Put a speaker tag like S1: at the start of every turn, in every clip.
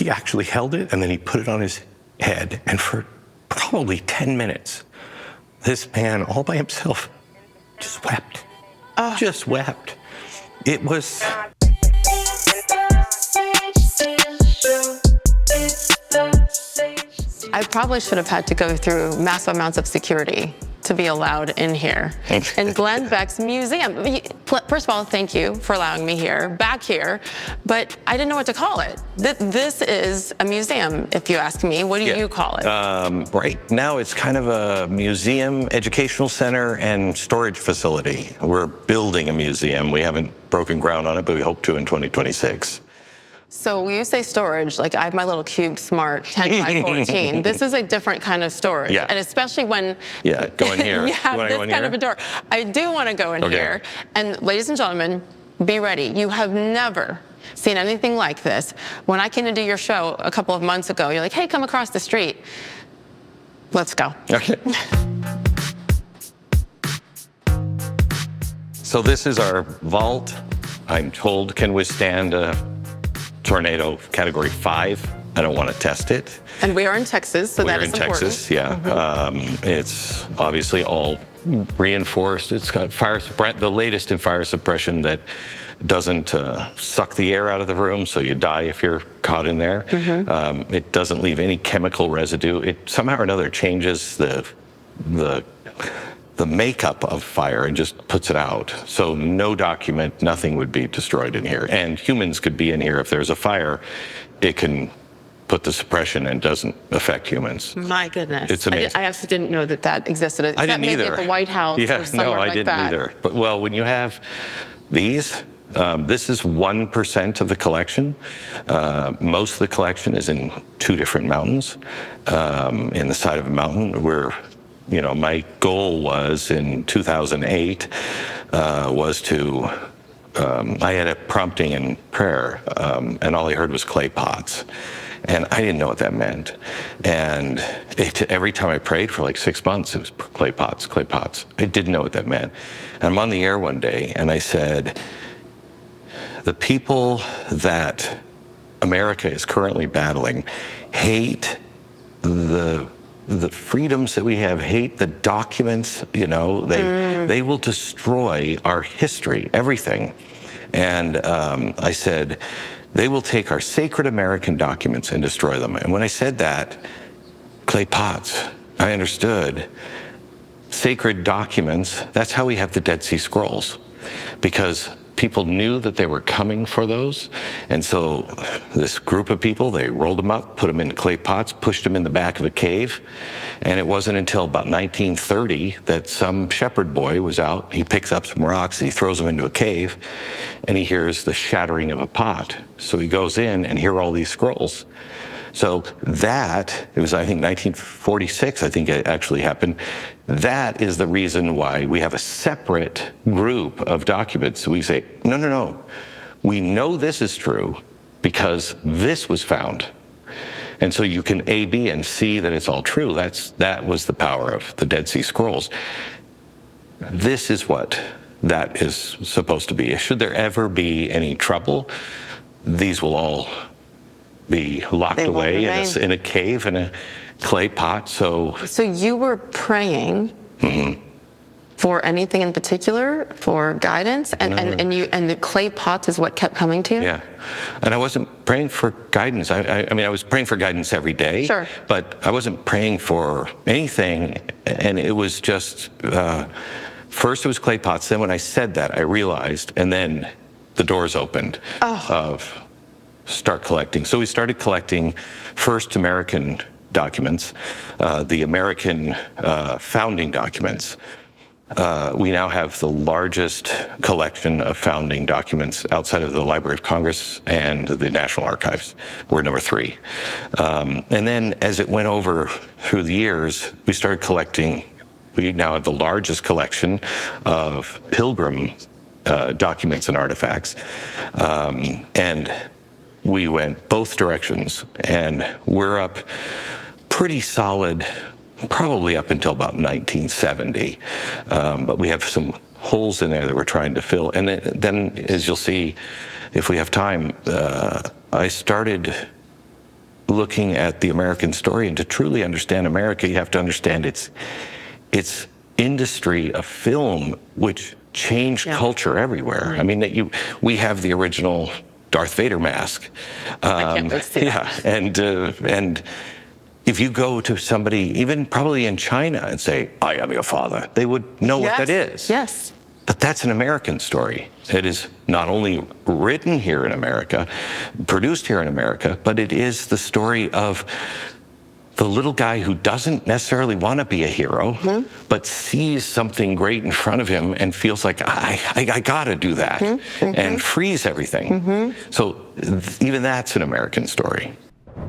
S1: he actually held it, and then he put it on his head, and for probably 10 minutes, this man, all by himself, just wept. Just wept. It was...
S2: I probably should have had to go through massive amounts of security to be allowed in here. In Glenn Beck's museum. First of all, thank you for allowing me back here, but I didn't know what to call it. This is a museum, if you ask me. What do you call it?
S1: Right now it's kind of a museum, educational center, and storage facility. We're building a museum. We haven't broken ground on it, but we hope to in 2026.
S2: So when you say storage, like I have my little Cube Smart 10x14. This is a different kind of storage.
S1: Yeah.
S2: And especially when...
S1: Yeah, go in here.
S2: You have this kind of a door. I do want to go in here. And ladies and gentlemen, be ready. You have never seen anything like this. When I came to do your show a couple of months ago, you're like, hey, come across the street. Let's go.
S1: Okay. So this is our vault. I'm told can withstand a tornado category 5. I don't want to test it.
S2: And we are in Texas, so that is important.
S1: We're in Texas, yeah. Mm-hmm. It's obviously all reinforced. It's got the latest in fire suppression that doesn't suck the air out of the room, so you die if you're caught in there. Mm-hmm. It doesn't leave any chemical residue. It somehow or another changes the makeup of fire and just puts it out. So no document, nothing would be destroyed in here. And humans could be in here. If there's a fire, it can put the suppression and doesn't affect humans.
S2: My goodness.
S1: It's amazing.
S2: I actually didn't know that existed.
S1: I didn't either.
S2: Maybe at the White House or somewhere like that.
S1: No, I didn't either. But well, when you have these, this is 1% of the collection. Most of the collection is in 2 different mountains. In the side of a mountain my goal was in 2008 was to, I had a prompting in prayer, and all I heard was clay pots. And I didn't know what that meant. And every time I prayed for like 6 months, it was clay pots, clay pots. I didn't know what that meant. And I'm on the air one day, and I said, the people that America is currently battling hate the freedoms that we have, hate the documents, they will destroy our history, everything. And I said, they will take our sacred American documents and destroy them. And when I said that, clay pots, I understood sacred documents, that's how we have the Dead Sea Scrolls, because people knew that they were coming for those. And so this group of people, they rolled them up, put them in clay pots, pushed them in the back of a cave. And it wasn't until about 1930 that some shepherd boy was out. He picks up some rocks, he throws them into a cave, and he hears the shattering of a pot. So he goes in and hears all these scrolls. So it was, I think, 1946, I think it actually happened. That is the reason why we have a separate group of documents. We say, no. We know this is true because this was found. And so you can A, B, and see that it's all true. That was the power of the Dead Sea Scrolls. This is what that is supposed to be. Should there ever be any trouble, these will all be locked away in a cave in a clay pot. So
S2: you were praying for anything in particular, for guidance, and the clay pots is what kept coming to you?
S1: Yeah, and I wasn't praying for guidance. I mean, I was praying for guidance every day.
S2: Sure.
S1: But I wasn't praying for anything, and it was just first it was clay pots. Then when I said that, I realized, and then the doors opened of start collecting. So we started collecting first American documents, the American founding documents. We now have the largest collection of founding documents outside of the Library of Congress and the National Archives. We're number 3. And then as it went over through the years, we started collecting. We now have the largest collection of Pilgrim documents and artifacts. And we went both directions, and we're up pretty solid, probably up until about 1970. But we have some holes in there that we're trying to fill. And then as you'll see, if we have time, I started looking at the American story, and to truly understand America, you have to understand its industry of film, which changed culture everywhere. I mean, we have the original Darth Vader mask.
S2: I can't wait to see that.
S1: And if you go to somebody, even probably in China, and say, "I am your father," they would know what that is.
S2: Yes.
S1: But that's an American story. It is not only written here in America, produced here in America, but it is the story of the little guy who doesn't necessarily want to be a hero, but sees something great in front of him and feels like, I gotta do that, and frees everything. So even that's an American story.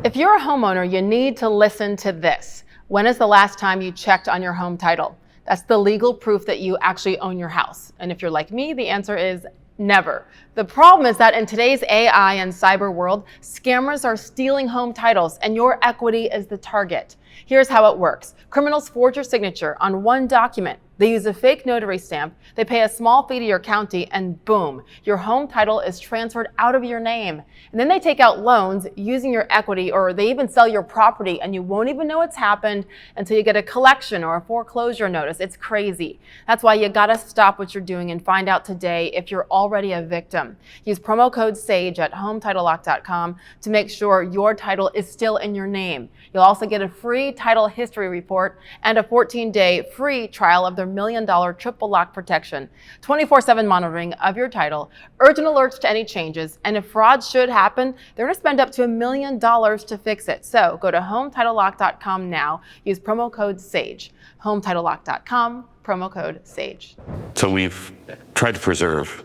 S3: If you're a homeowner, you need to listen to this. When is the last time you checked on your home title? That's the legal proof that you actually own your house. And if you're like me, the answer is never. The problem is that in today's AI and cyber world, scammers are stealing home titles and your equity is the target. Here's how it works. Criminals forge your signature on one document. They use a fake notary stamp, they pay a small fee to your county, and boom, your home title is transferred out of your name. And then they take out loans using your equity, or they even sell your property, and you won't even know it's happened until you get a collection or a foreclosure notice. It's crazy. That's why you gotta stop what you're doing and find out today if you're already a victim. Use promo code SAGE at HometitleLock.com to make sure your title is still in your name. You'll also get a free title history report and a 14-day free trial of their $1 million triple lock protection, 24/7 monitoring of your title, urgent alerts to any changes, and if fraud should happen, they're going to spend up to $1 million to fix it. So go to HometitleLock.com now. Use promo code SAGE. HometitleLock.com, promo code SAGE.
S1: So we've tried to preserve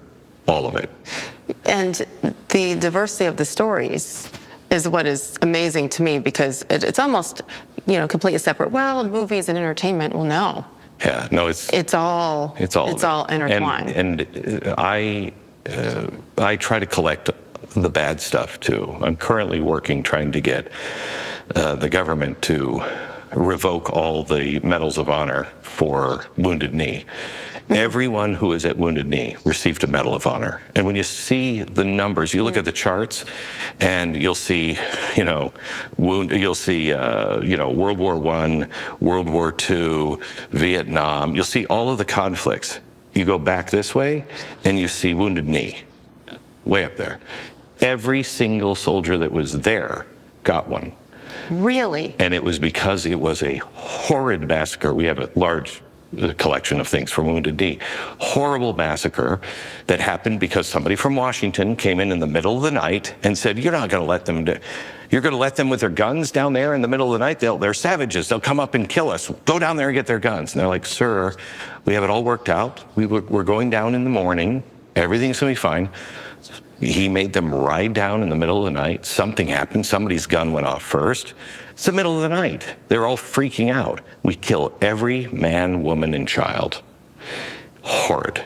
S1: all of it.
S2: And the diversity of the stories is what is amazing to me, because it's almost, completely separate. Well, movies and entertainment, well, no.
S1: Yeah, no,
S2: It's all intertwined.
S1: And I try to collect the bad stuff too. I'm currently trying to get the government to revoke all the medals of honor for Wounded Knee. Everyone who is at Wounded Knee received a Medal of Honor. And when you see the numbers, you look at the charts, and you'll see, World War I, World War II, Vietnam. You'll see all of the conflicts. You go back this way, and you see Wounded Knee, way up there. Every single soldier that was there got one.
S2: Really?
S1: And it was because it was a horrid massacre. We have a large collection of things from Wounded Knee. Horrible massacre that happened because somebody from Washington came in the middle of the night and said, "You're not going to let them you're going to let them with their guns down there in the middle of the night? They're savages. They'll come up and kill us. Go down there and get their guns." And they're like, "Sir, we have it all worked out. We're going down in the morning. Everything's going to be fine." He made them ride down in the middle of the night. Something happened. Somebody's gun went off first. It's the middle of the night. They're all freaking out. We kill every man, woman, and child. Horrid.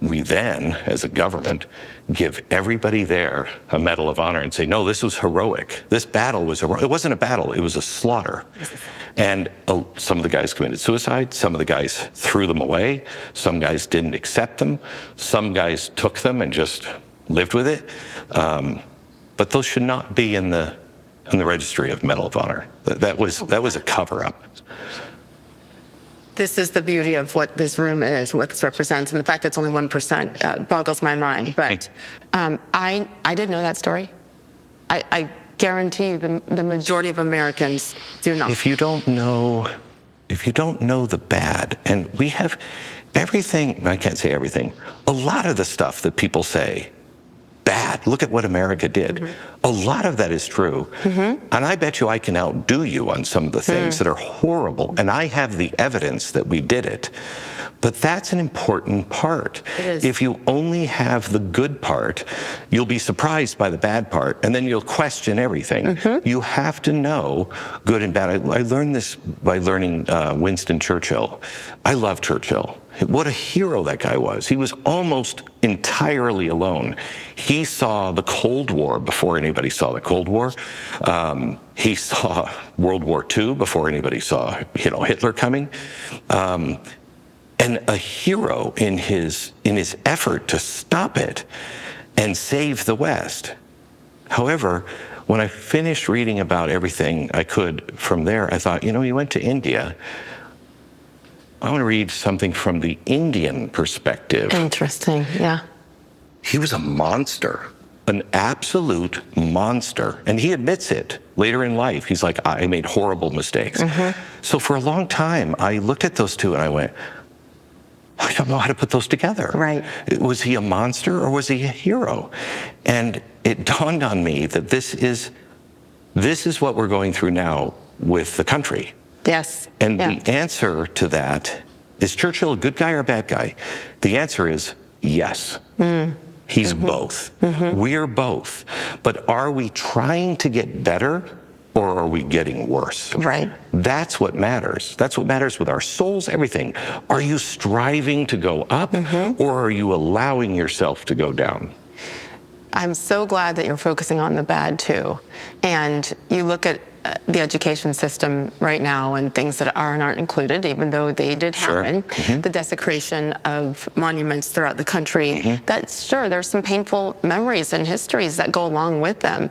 S1: We then, as a government, give everybody there a Medal of Honor and say, "No, this was heroic. This battle was heroic." It wasn't a battle. It was a slaughter. And some of the guys committed suicide. Some of the guys threw them away. Some guys didn't accept them. Some guys took them and just lived with it. But those should not be in the registry of Medal of Honor. That was a cover-up.
S2: This is the beauty of what this room is, what this represents, and the fact that it's only 1% boggles my mind. But I didn't know that story. I guarantee the majority of Americans do not.
S1: If you don't know the bad, and we have everything, I can't say everything, a lot of the stuff that people say, bad, look at what America did. A lot of that is true. And I bet you I can outdo you on some of the things that are horrible. And I have the evidence that we did it. But that's an important part.
S2: It is.
S1: If you only have the good part, you'll be surprised by the bad part, and then you'll question everything. You have to know good and bad. I learned this by learning Winston Churchill. I love Churchill. What a hero that guy was. He was almost entirely alone. He saw the Cold War before anybody saw the Cold War. He saw World War II before anybody saw, Hitler coming. And a hero in his effort to stop it and save the West. However, when I finished reading about everything I could from there, I thought, you went to India. I want to read something from the Indian perspective.
S2: Interesting, yeah.
S1: He was a monster, an absolute monster. And he admits it later in life. He's like, I made horrible mistakes. So for a long time, I looked at those two and I went, I don't know how to put those together.
S2: Right.
S1: Was he a monster or was he a hero? And it dawned on me that this is what we're going through now with the country.
S2: Yes.
S1: And
S2: yeah.
S1: the answer to that, is Churchill a good guy or a bad guy? The answer is yes. He's both. We're both. But are we trying to get better or are we getting worse?
S2: Right.
S1: That's what matters. That's what matters with our souls, everything. Are you striving to go up or are you allowing yourself to go down?
S2: I'm so glad that you're focusing on the bad too. And you look at the education system right now and things that are and aren't included, even though they did happen, the desecration of monuments throughout the country, that's sure, there's some painful memories and histories that go along with them.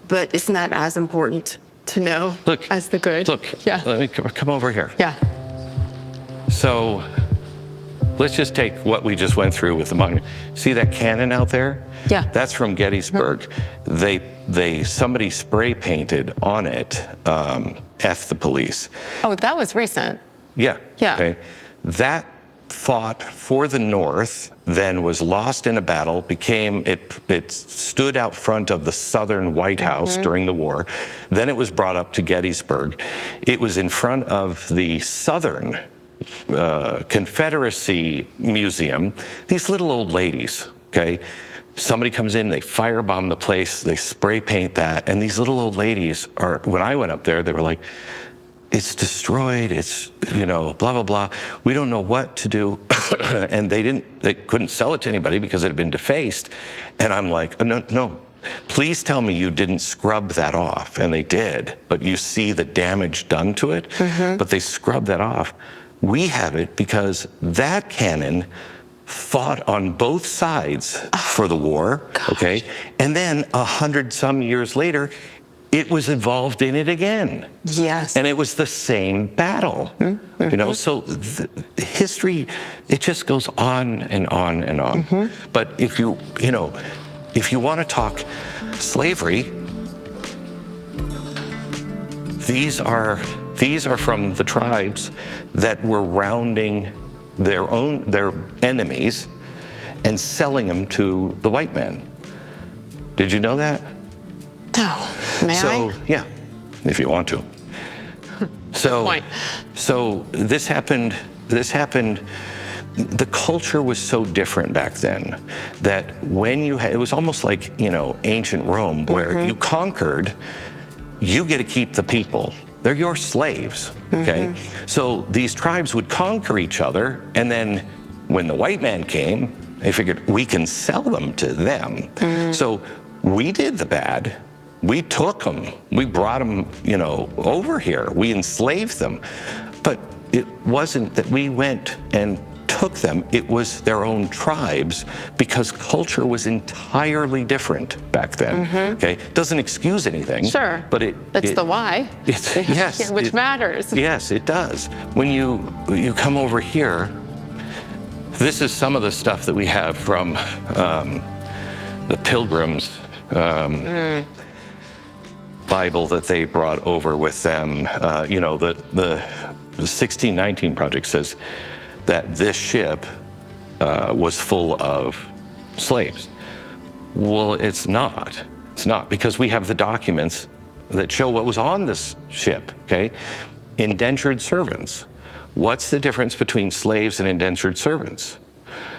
S2: But isn't that as important to know as the good?
S1: Look, let me come over here.
S2: Yeah.
S1: So let's just take what we just went through with the monument. See that cannon out there?
S2: Yeah.
S1: That's from Gettysburg. Somebody spray painted on it, F the police.
S2: Oh, that was recent.
S1: Yeah.
S2: Yeah.
S1: Okay. That fought for the North, then was lost in a battle, it stood out front of the Southern White House during the war. Then it was brought up to Gettysburg. It was in front of the Southern Confederacy Museum. These little old ladies, okay? Somebody comes in, they firebomb the place, they spray paint that, and these little old ladies when I went up there, they were like, it's destroyed, it's, blah, blah, blah. We don't know what to do. And they couldn't sell it to anybody because it had been defaced. And I'm like, no, please tell me you didn't scrub that off. And they did, but you see the damage done to it, but they scrubbed that off. We have it because that cannon fought on both sides for the war, okay? And then 100-some years later, it was involved in it again.
S2: Yes.
S1: And it was the same battle. So the history, it just goes on and on and on. But if you want to talk slavery, these are from the tribes that were rounding their enemies and selling them to the white man. Did you know that?
S2: No. May I?
S1: Yeah, if you want to. So this happened. The culture was so different back then that when it was almost like, ancient Rome where you conquered, you get to keep the people. They're your slaves, okay? So these tribes would conquer each other, and then when the white man came, they figured we can sell them to them. So we did the bad. We took them. We brought them, over here. We enslaved them. But it wasn't that we went and took them. It was their own tribes because culture was entirely different back then. Okay, doesn't excuse anything.
S2: Sure.
S1: But
S2: that's the why.
S1: Yes.
S2: Which matters.
S1: Yes, it does. When you come over here, this is some of the stuff that we have from the Pilgrims. Bible that they brought over with them. The 1619 project says that this ship was full of slaves. Well, it's not. It's not, because we have the documents that show what was on this ship, okay? Indentured servants. What's the difference between slaves and indentured servants?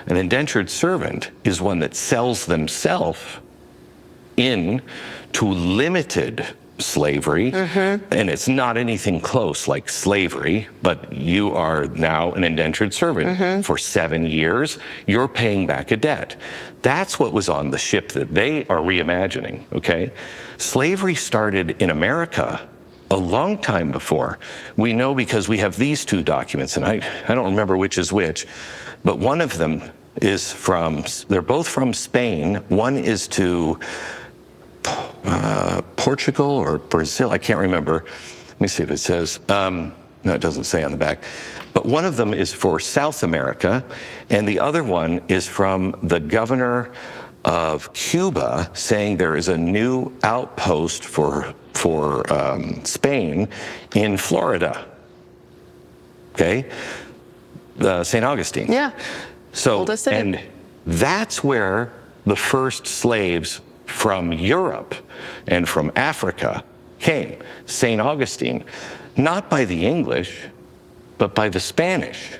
S1: An indentured servant is one that sells themselves in to limited slavery, and it's not anything close like slavery, but you are now an indentured servant for 7 years. You're paying back a debt. That's what was on the ship that they are reimagining, okay? Slavery started in America a long time before. We know because we have these two documents, and I don't remember which is which, but one of them is they're both from Spain. One is to Portugal or Brazil. I can't remember. Let me see if it says. No, it doesn't say on the back. But one of them is for South America, and the other one is from the governor of Cuba, saying there is a new outpost for Spain in Florida. Okay, St. Augustine.
S2: Yeah.
S1: So,
S2: Oldest city.
S1: and that's where the first slaves from Europe and from Africa came. St. Augustine, not by the English, but by the Spanish.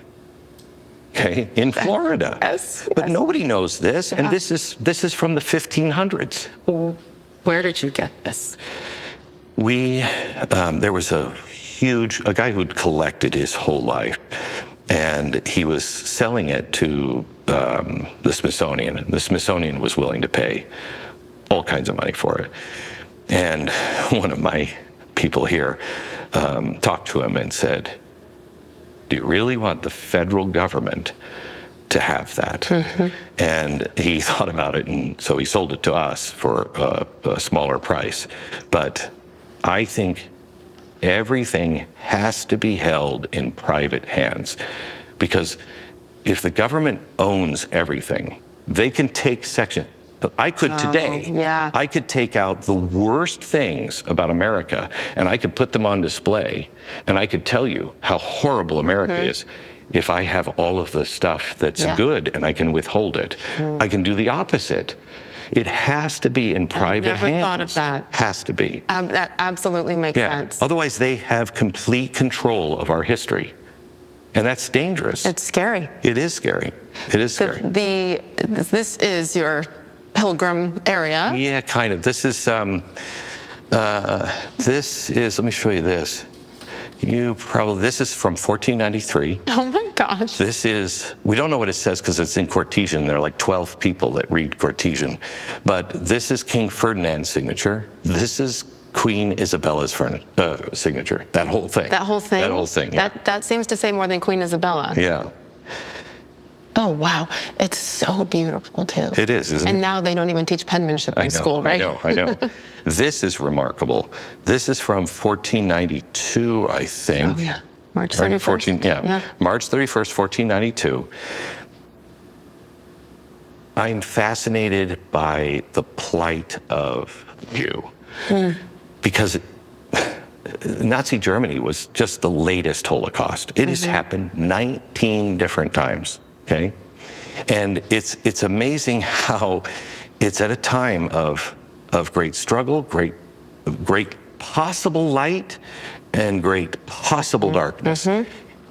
S1: Okay, in Florida.
S2: Yes,
S1: But
S2: yes.
S1: nobody knows this, and
S2: Yeah.
S1: this is from the 1500s.
S2: Where did you get this?
S1: There was a guy who'd collected his whole life, and he was selling it to the Smithsonian. The Smithsonian was willing to pay all kinds of money for it. And one of my people here talked to him and said, "Do you really want the federal government to have that?" Mm-hmm. And he thought about it, and so he sold it to us for a smaller price. But I think everything has to be held in private hands, because if the government owns everything, they can take section. I could today,
S2: yeah.
S1: I could take out the worst things about America and I could put them on display, and I could tell you how horrible America is if I have all of the stuff that's good and I can withhold it. I can do the opposite. It has to be in private hands.
S2: Never thought of that.
S1: Has to be.
S2: That absolutely makes sense.
S1: Otherwise, they have complete control of our history. And that's dangerous.
S2: It's scary.
S1: It is scary. It is scary.
S2: This is your Pilgrim area.
S1: Yeah, kind of. This is, let me show you this. This is from 1493.
S2: Oh my gosh.
S1: This is, we don't know what it says because it's in Cortesian. There are like 12 people that read Cortesian. But this is King Ferdinand's signature. This is Queen Isabella's signature. That whole thing.
S2: That whole thing?
S1: That whole thing, yeah.
S2: That seems to say more than Queen Isabella.
S1: Yeah.
S2: Oh, wow. It's so beautiful, too.
S1: It is, isn't it?
S2: And now they don't even teach penmanship in school, right?
S1: I know. This is remarkable. This is from 1492, I think.
S2: Oh, yeah. March 31st.
S1: March 31st, 1492. I'm fascinated by the plight of you. Because Nazi Germany was just the latest Holocaust. It has happened 19 different times, okay? And it's amazing how it's at a time of great struggle, great possible light, and great possible darkness.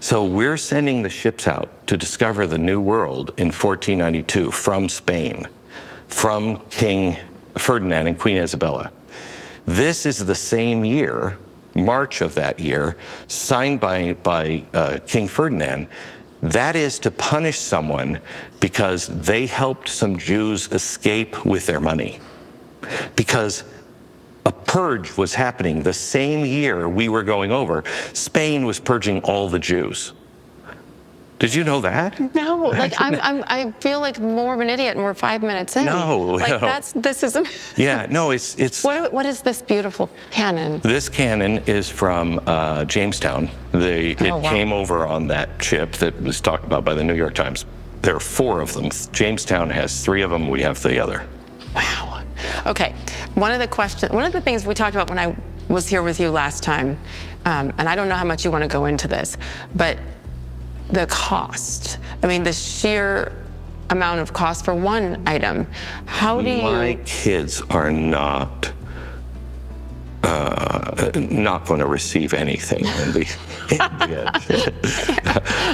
S1: So we're sending the ships out to discover the new world in 1492 from Spain, from King Ferdinand and Queen Isabella. This is the same year, March of that year, signed by King Ferdinand. That is to punish someone because they helped some Jews escape with their money. Because a purge was happening the same year we were going over. Spain was purging all the Jews. Did you know that?
S2: No, like I feel like more of an idiot, and we're 5 minutes in.
S1: No,
S2: this is.
S1: Yeah, no, it's.
S2: What is this beautiful cannon?
S1: This cannon is from Jamestown. It came over on that ship that was talked about by the New York Times. There are 4 of them. Jamestown has 3 of them. We have the other.
S2: Wow. Okay. One of the things we talked about when I was here with you last time, and I don't know how much you want to go into this, but the cost. I mean, the sheer amount of cost for one item. How do you?
S1: My kids are not going to receive anything in the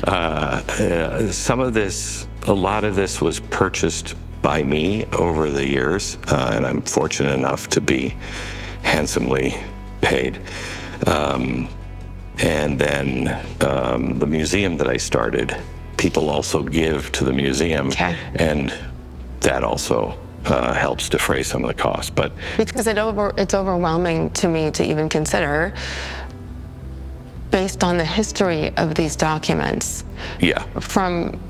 S1: end. Some of this, a lot of this was purchased by me over the years, and I'm fortunate enough to be handsomely paid. And then the museum that I started, people also give to the museum, and that also helps defray some of the costs. But
S2: because it's overwhelming to me to even consider, based on the history of these documents.
S1: Yeah.
S2: From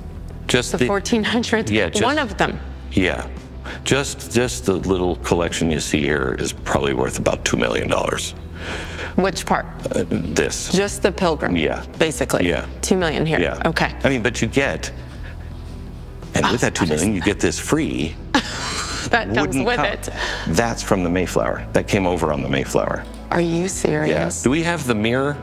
S1: just
S2: the 1400s.
S1: Yeah.
S2: One of them.
S1: Yeah. Just the little collection you see here is probably worth about $2 million.
S2: Which part?
S1: This.
S2: Just the Pilgrim?
S1: Yeah.
S2: Basically?
S1: Yeah.
S2: 2 million here?
S1: Yeah.
S2: Okay.
S1: I mean, but you get, and with that 2 million, you get this free.
S2: That comes
S1: wooden
S2: with
S1: cup.
S2: it.
S1: That's from the Mayflower. That came over on the Mayflower.
S2: Are you serious?
S1: Yeah. Do we have the mirror?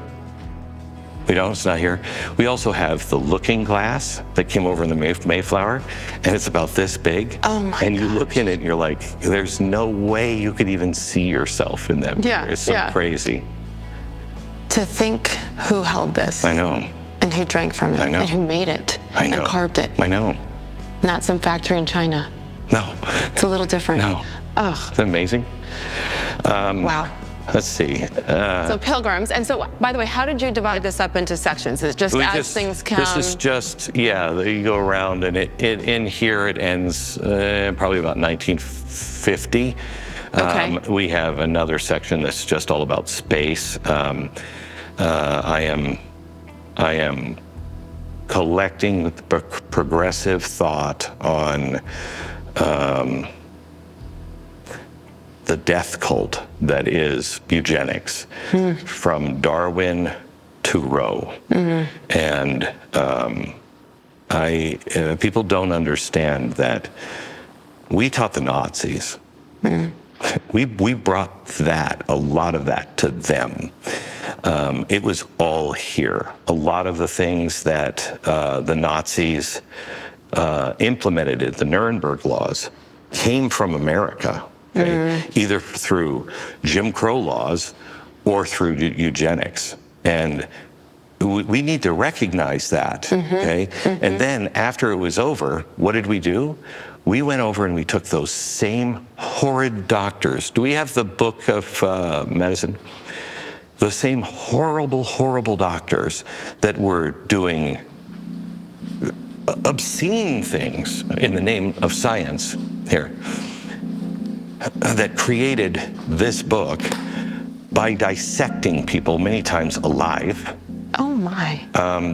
S1: We don't, it's not here. We also have the looking glass that came over in the Mayflower, and it's about this big.
S2: Oh my
S1: And you
S2: gosh.
S1: look in it and you're like, there's no way you could even see yourself in them.
S2: Yeah,
S1: It's so
S2: yeah.
S1: crazy.
S2: To think who held this
S1: I know.
S2: and who drank from it
S1: I know.
S2: and who made it
S1: I know.
S2: and carved it.
S1: I know.
S2: Not some factory in China.
S1: No.
S2: It's a little different.
S1: No.
S2: Oh,
S1: It's amazing.
S2: wow.
S1: Let's see.
S2: So Pilgrims. And so, by the way, how did you divide this up into sections? Is it just as things come?
S1: This is just, yeah, you go around and it in here it ends probably about 1950.
S2: Okay.
S1: We have another section that's just all about space. I am collecting progressive thought on the death cult that is eugenics, from Darwin to Roe. And people don't understand that we taught the Nazis. We brought a lot of that to them. It was all here. A lot of the things that the Nazis implemented in the Nuremberg laws came from America. Okay? Either through Jim Crow laws or through eugenics. And we need to recognize that, okay? And then after it was over, what did we do? We went over and we took those same horrid doctors. Do we have the book of medicine? The same horrible, horrible doctors that were doing obscene things in the name of science here, that created this book by dissecting people many times alive.
S2: Oh my.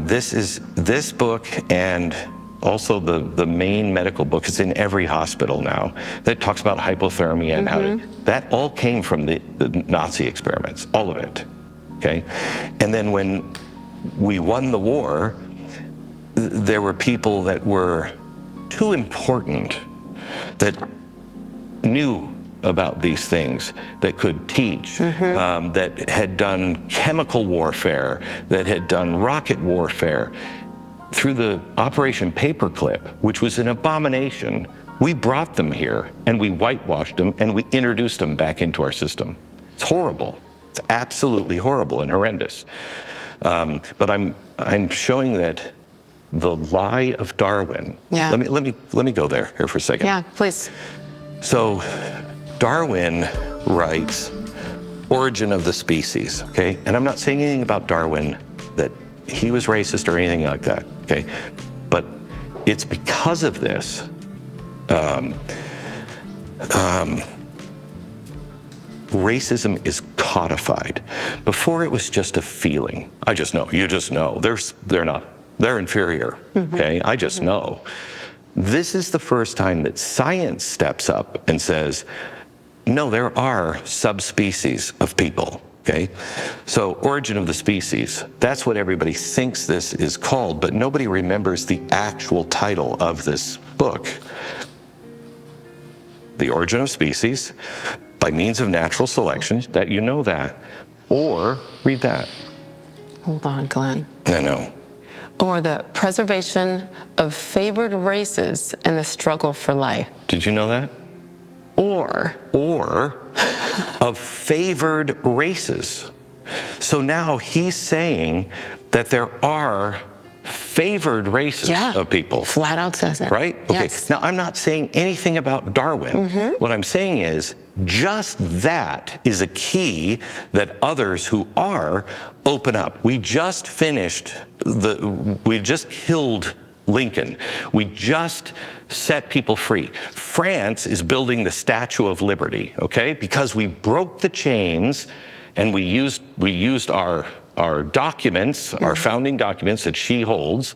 S1: This book, and also the main medical book, is in every hospital now, that talks about hypothermia and how that all came from the Nazi experiments, all of it. Okay, and then when we won the war, there were people that were too important that knew about these things, that could teach, that had done chemical warfare, that had done rocket warfare. Through the Operation Paperclip, which was an abomination, we brought them here and we whitewashed them and we introduced them back into our system. It's horrible. It's absolutely horrible and horrendous. But I'm showing that the lie of Darwin.
S2: Yeah.
S1: Let me go there here for a second.
S2: Yeah, please.
S1: So Darwin writes Origin of the Species, okay? And I'm not saying anything about Darwin that he was racist or anything like that, okay? But it's because of this racism is codified. Before it was just a feeling. I just know, you just know. They're inferior, okay? I just know. This is the first time that science steps up and says, no, there are subspecies of people, okay? So Origin of the Species, that's what everybody thinks this is called, but nobody remembers the actual title of this book. The Origin of Species, by means of natural selection, that you know that, or read that.
S2: Hold on, Glenn.
S1: I know.
S2: Or the preservation of favored races and the struggle for life.
S1: Did you know that?
S2: Or
S1: of favored races. So now he's saying that there are favored races of people.
S2: Flat out says it.
S1: Right? Okay.
S2: Yes.
S1: Now, I'm not saying anything about Darwin. What I'm saying is just that is a key that others who are open up. We just killed Lincoln. We just set people free. France is building the Statue of Liberty, okay? Because we broke the chains and we used our documents, our founding documents that she holds,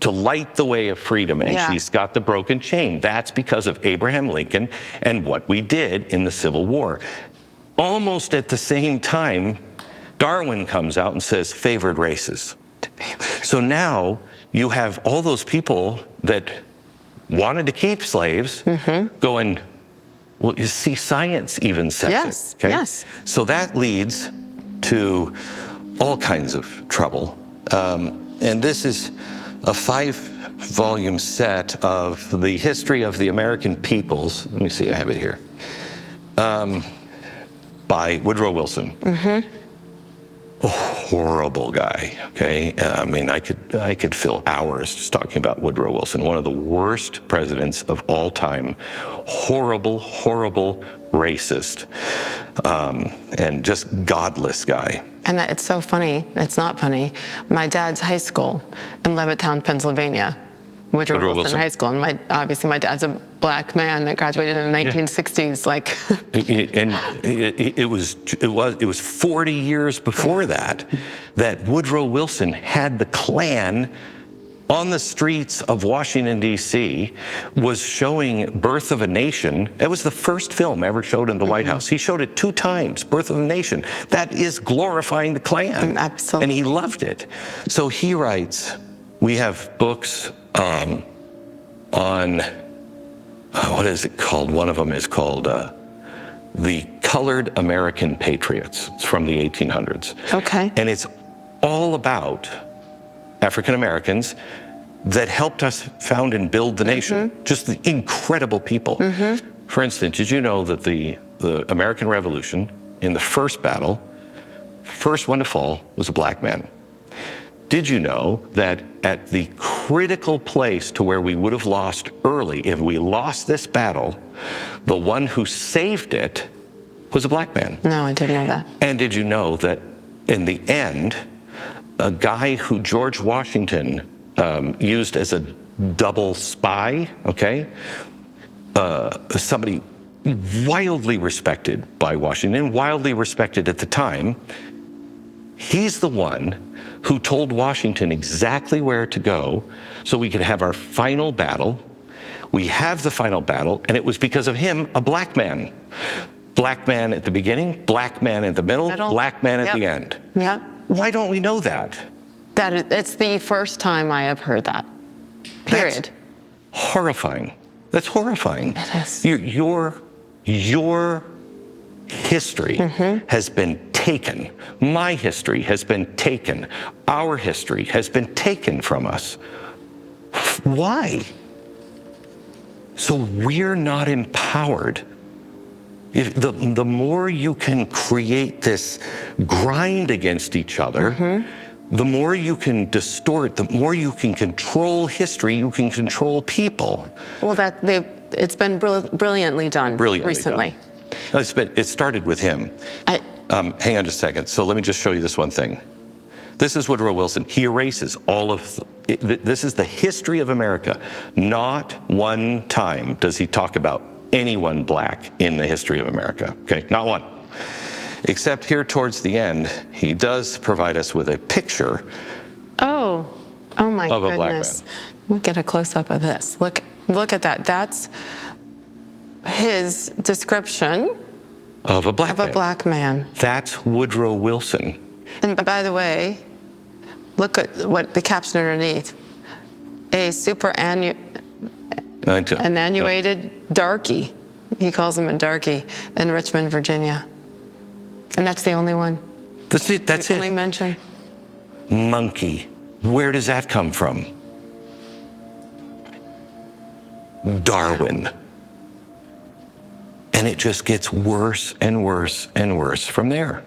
S1: to light the way of freedom, and
S2: Yeah.
S1: she's got the broken chain. That's because of Abraham Lincoln and what we did in the Civil War. Almost at the same time, Darwin comes out and says favored races. So now you have all those people that wanted to keep slaves going, well, you see, science even says
S2: Yes,
S1: it. Okay?
S2: yes.
S1: So that leads to all kinds of trouble. And this is a 5-volume set of the history of the American peoples. Let me see, I have it here. By Woodrow Wilson. A horrible guy, okay? I mean, I could fill hours just talking about Woodrow Wilson, one of the worst presidents of all time. Horrible, horrible racist, and just godless guy.
S2: And it's so funny. It's not funny. My dad's high school in Levittown, Pennsylvania, Woodrow Wilson High School. And obviously my dad's a black man that graduated in the 1960s. Like,
S1: and it was 40 years before that Woodrow Wilson had the Klan on the streets of Washington, D.C., was showing Birth of a Nation. It was the first film ever showed in the White House. He showed it 2 times, Birth of a Nation. That is glorifying the Klan.
S2: Absolutely.
S1: And he loved it. So he writes, we have books on, what is it called? One of them is called The Colored American Patriots. It's from the 1800s.
S2: okay.
S1: And it's all about African Americans that helped us found and build the nation. Just the incredible people. For instance, did you know that the American Revolution, in the first battle, first one to fall was a black man? Did you know that at the critical place to where we would have lost early, if we lost this battle, the one who saved it was a black man?
S2: No, I didn't know that.
S1: And did you know that in the end, a guy who George Washington used as a double spy, okay? Somebody wildly respected by Washington, wildly respected at the time. He's the one who told Washington exactly where to go so we could have our final battle. We have the final battle, and it was because of him, a black man. Black man at the beginning, black man at the middle, black man at the end.
S2: Yeah.
S1: Why don't we know that?
S2: It's the first time I have heard that. Period.
S1: That's horrifying. That's horrifying.
S2: It is.
S1: Your history has been taken. My history has been taken. Our history has been taken from us. Why? So we're not empowered. If the more you can create this grind against each other, the more you can distort, the more you can control history, you can control people.
S2: Well, it's been brilliantly done recently.
S1: It started with him. Hang on just a second. So let me just show you this one thing. This is Woodrow Wilson. He erases all of, this is the history of America. Not one time does he talk about anyone black in the history of America. Okay, not one. Except here towards the end, he does provide us with a picture
S2: Oh my
S1: of a black
S2: goodness.
S1: man.
S2: We'll get a close-up of this. Look at that. That's his description
S1: Of a black man. That's Woodrow Wilson.
S2: And by the way, look at what the caption underneath. A superannuated darky. He calls him a darky in Richmond, Virginia. And that's the only one.
S1: That's it. That's
S2: Only
S1: it.
S2: mention.
S1: Monkey. Where does that come from? Darwin. And it just gets worse and worse and worse from there.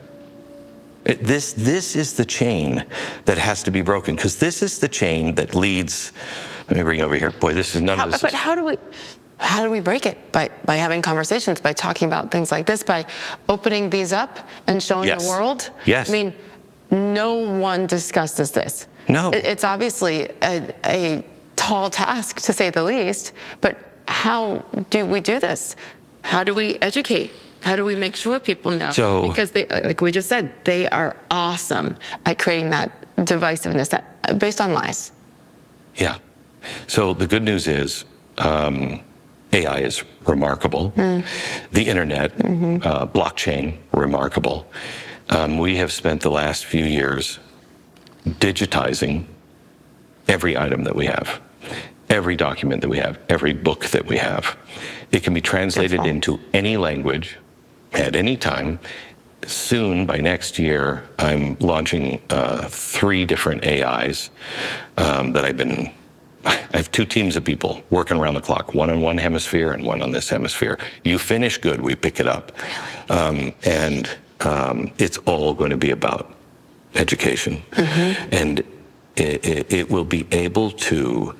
S1: This is the chain that has to be broken, because this is the chain that leads. Let me bring it over here. Boy, this is none of this.
S2: But how do we break it? By having conversations, by talking about things like this, by opening these up and showing the world?
S1: Yes.
S2: I mean, no one discusses this.
S1: No.
S2: It's obviously a tall task, to say the least, but how do we do this? How do we educate? How do we make sure people know? Because they, like we just said, they are awesome at creating that divisiveness based on lies.
S1: Yeah. So the good news is AI is remarkable. The internet, blockchain, remarkable. We have spent the last few years digitizing every item that we have, every document that we have, every book that we have. It can be translated into any language at any time. Soon, by next year, I'm launching 3 different AIs that I have 2 teams of people working around the clock, one on one hemisphere and one on this hemisphere. You finish good, we pick it up.
S2: Really?
S1: It's all going to be about education. And it will be able to,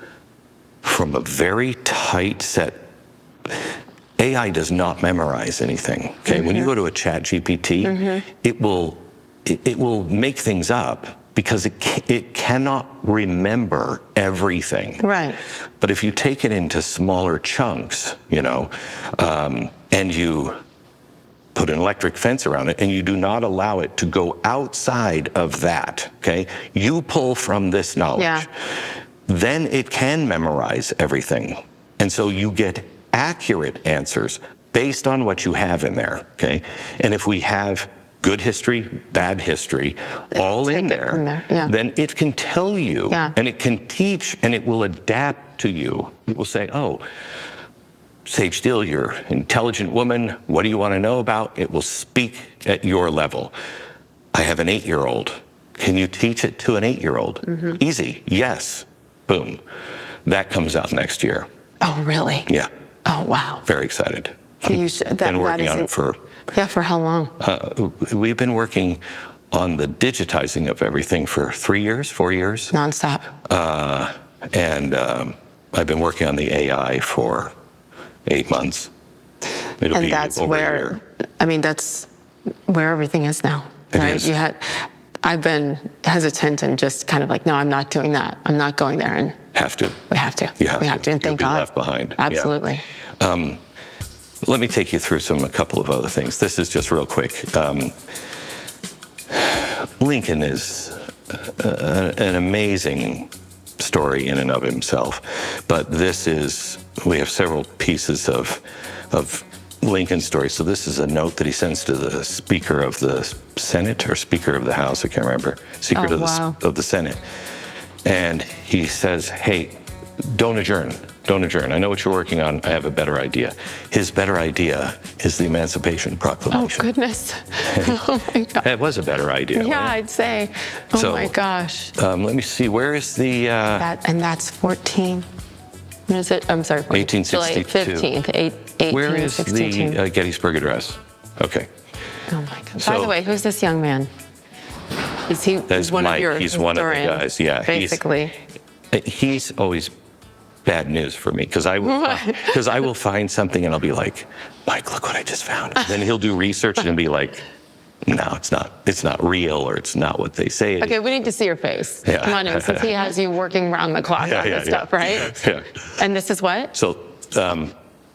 S1: from a very tight set, AI does not memorize anything. Okay, when you go to a chat GPT, it will make things up because it cannot remember everything.
S2: Right.
S1: But if you take it into smaller chunks, and you put an electric fence around it and you do not allow it to go outside of that, okay? You pull from this knowledge, then it can memorize everything. And so you get accurate answers based on what you have in there, okay? And if we have good history, bad history, all in there, then it can tell you, and it can teach, and it will adapt to you. It will say, oh, Sage Steele, you're an intelligent woman. What do you want to know about? It will speak at your level. I have an 8-year-old. Can you teach it to an 8-year-old? Easy. Yes. Boom. That comes out next year.
S2: Oh, really?
S1: Yeah.
S2: Oh, wow.
S1: Very excited.
S2: Been
S1: working on it for...
S2: Yeah, for how long?
S1: We've been working on the digitizing of everything for 3 years, 4 years.
S2: Nonstop.
S1: And I've been working on the AI for 8 months.
S2: And that's where, I mean, that's where everything is now. Right? I've been hesitant and just kind of like, no, I'm not doing that. I'm not going there. And
S1: have to.
S2: We have to.
S1: You have
S2: we have to. And
S1: You'll
S2: thank
S1: be
S2: God.
S1: left behind.
S2: Absolutely.
S1: Yeah. Let me take you through a couple of other things. This is just real quick. Lincoln is an amazing story in and of himself, but we have several pieces of Lincoln's story. So this is a note that he sends to the Speaker of the Senate or Speaker of the House, I can't remember, Speaker of the Senate. And he says, hey, don't adjourn. Don't adjourn. I know what you're working on. I have a better idea. His better idea is the Emancipation Proclamation.
S2: Oh, goodness. Oh, my God.
S1: It was a better idea.
S2: Yeah,
S1: right?
S2: I'd say. Oh, my gosh.
S1: Let me see. Where is the...
S2: and that's 14. When is it? I'm sorry.
S1: 1862.
S2: July 15th,
S1: Where is the Gettysburg Address? Okay.
S2: Oh, my God. By the way, who's this young man? Is he one
S1: Mike.
S2: of your
S1: He's one of the guys, yeah.
S2: Basically.
S1: He's always bad news for me because I will find something and I'll be like, Mike, look what I just found. And then he'll do research and be like, no, it's not real, or it's not what they say it is.
S2: Okay, we need to see your face.
S1: Yeah.
S2: Come on in, since he has you working around the clock on this stuff, right?
S1: Yeah.
S2: And this is what?
S1: So